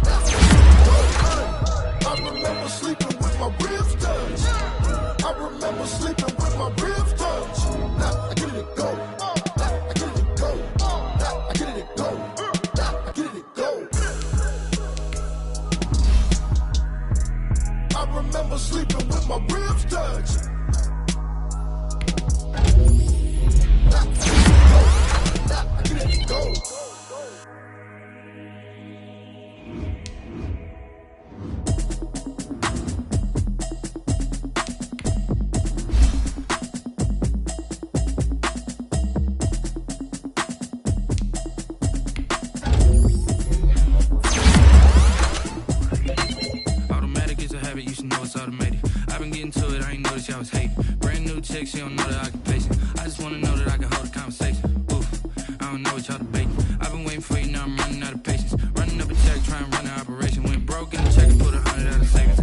Now I get it and go. I remember sleeping with my ribs touched. I remember sleeping with my ribs touched. Now I get it and go. Now I get it and go. Now I get it and go. Now I get it and go. I remember sleeping with my ribs touched. Now I get it and go. Y'all was hating. Brand new chick, she don't know the occupation. I just wanna know that I can hold a conversation. Oof, I don't know what y'all debating. I've been waiting for you, now I'm running out of patience. Running up a check, trying to run an operation. Went broke in the check and put 100 out of savings.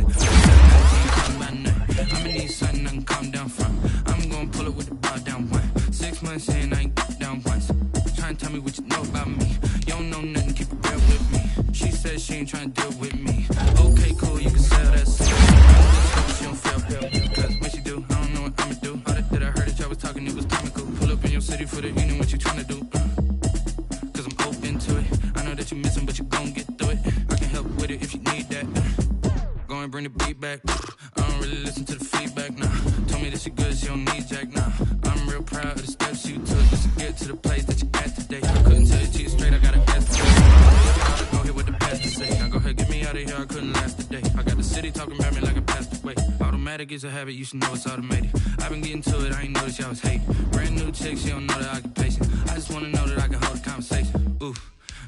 I'ma need something I can calm down from. I'm gonna pull it with the bar down one. 6 months in, I ain't down once. Trying to tell me what you know about me. You don't know nothing, keep it real with me. She said she ain't trying to deal with me. Okay, cool, you can sell that shit. She don't feel talking, it was comical. Pull up in your city for the evening, what you tryna do? Cause I'm open to it. I know that you're missing, but you gon' get through it. I can help with it if you need that. Go and bring the beat back. I don't really listen to the feedback, nah. Told me that she good, she don't need jack, nah. I'm real proud of the steps you took just to get to the place that you're at today. I couldn't tell you to you straight, I gotta ask for it. Go hear what the pastor say. Now go ahead, get me out of here, I couldn't last today. I got the city talking about me like I passed away. Automatic automatic, it's a habit, you should know it's automated. I've been getting to it, I ain't noticed y'all was hating. Brand new chick, she don't know the occupation. I just wanna know that I can hold a conversation. Ooh,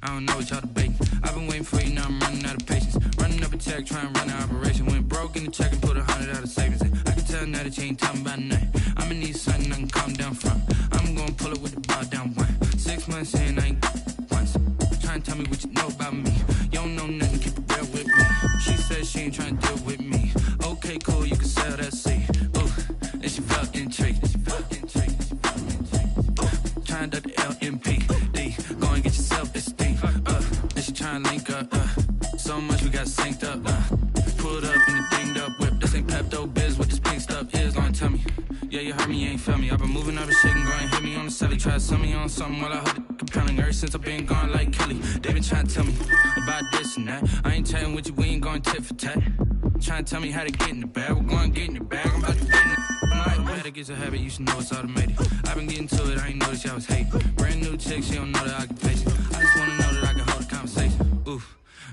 I don't know what y'all debating. I've been waiting for you, now I'm running out of patience. Running up a check, trying to run an operation. Went broke in the check and put 100 out of savings in. I can tell now that you ain't talking about nothing. I'ma need something I can calm down from. I'm gonna pull it with the bar down one. 6 months in, I ain't once. Trying to tell me what you know about me. You don't know nothing, keep it real with me. She said she ain't trying to deal with me. Okay, cool, you can sell that seed. Ooh, and she felt intrigued. Trying to the LMPD. Go and get yourself esteem. And she trying to link up. So much we got synced up. Pulled up in the dinged up whip. This ain't Pepto Biz, what this pink stuff is. Long tell me. Yeah, you heard me, you ain't felt me. I've been moving up and shaking, go and hit me on the celly. Try to sell me on something while I hold it compelling. Ever since I've been gone like Kelly, they been trying to tell me about this and that. I ain't chatting with you, we ain't going tit for tat. Trying to tell me how to get in the bag. We're going to get in the bag, I'm about to get in the automatic, it's a habit, you should know it's automated. I've been getting to it, I ain't noticed y'all was hating. Brand new chick, she don't know the occupation. I just wanna know that I can hold a conversation. Ooh,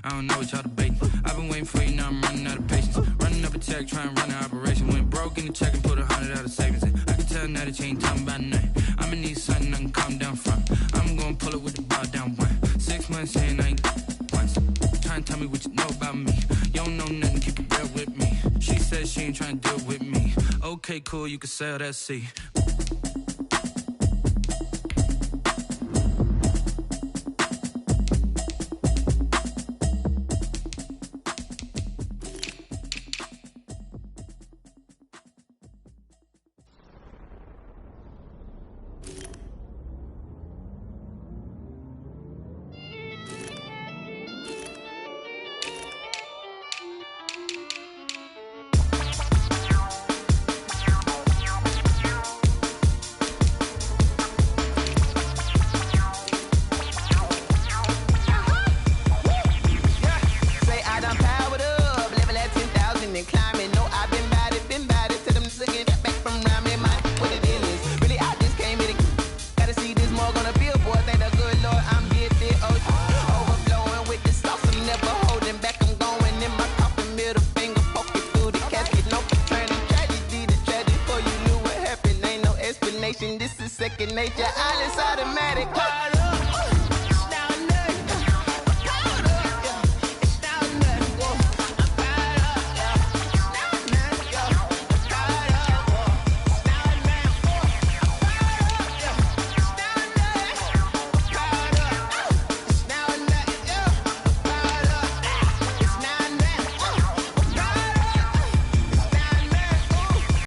I don't know what y'all debating. I've been waiting for you, now I'm running out of patience. Running up a check, trying to run an operation. Went broke in the check and put 100 out of savings in. I can tell now that you ain't talking about nothing. I'ma need something I can calm down from. I'm gonna pull it with the bar down one. 6 months in, I ain't once. Trying to tell me what you know about me. You don't know nothing, keep it real with me. She said she ain't trying to deal with me. Okay, cool, you can sell that seed. This is second nature, all is automatic.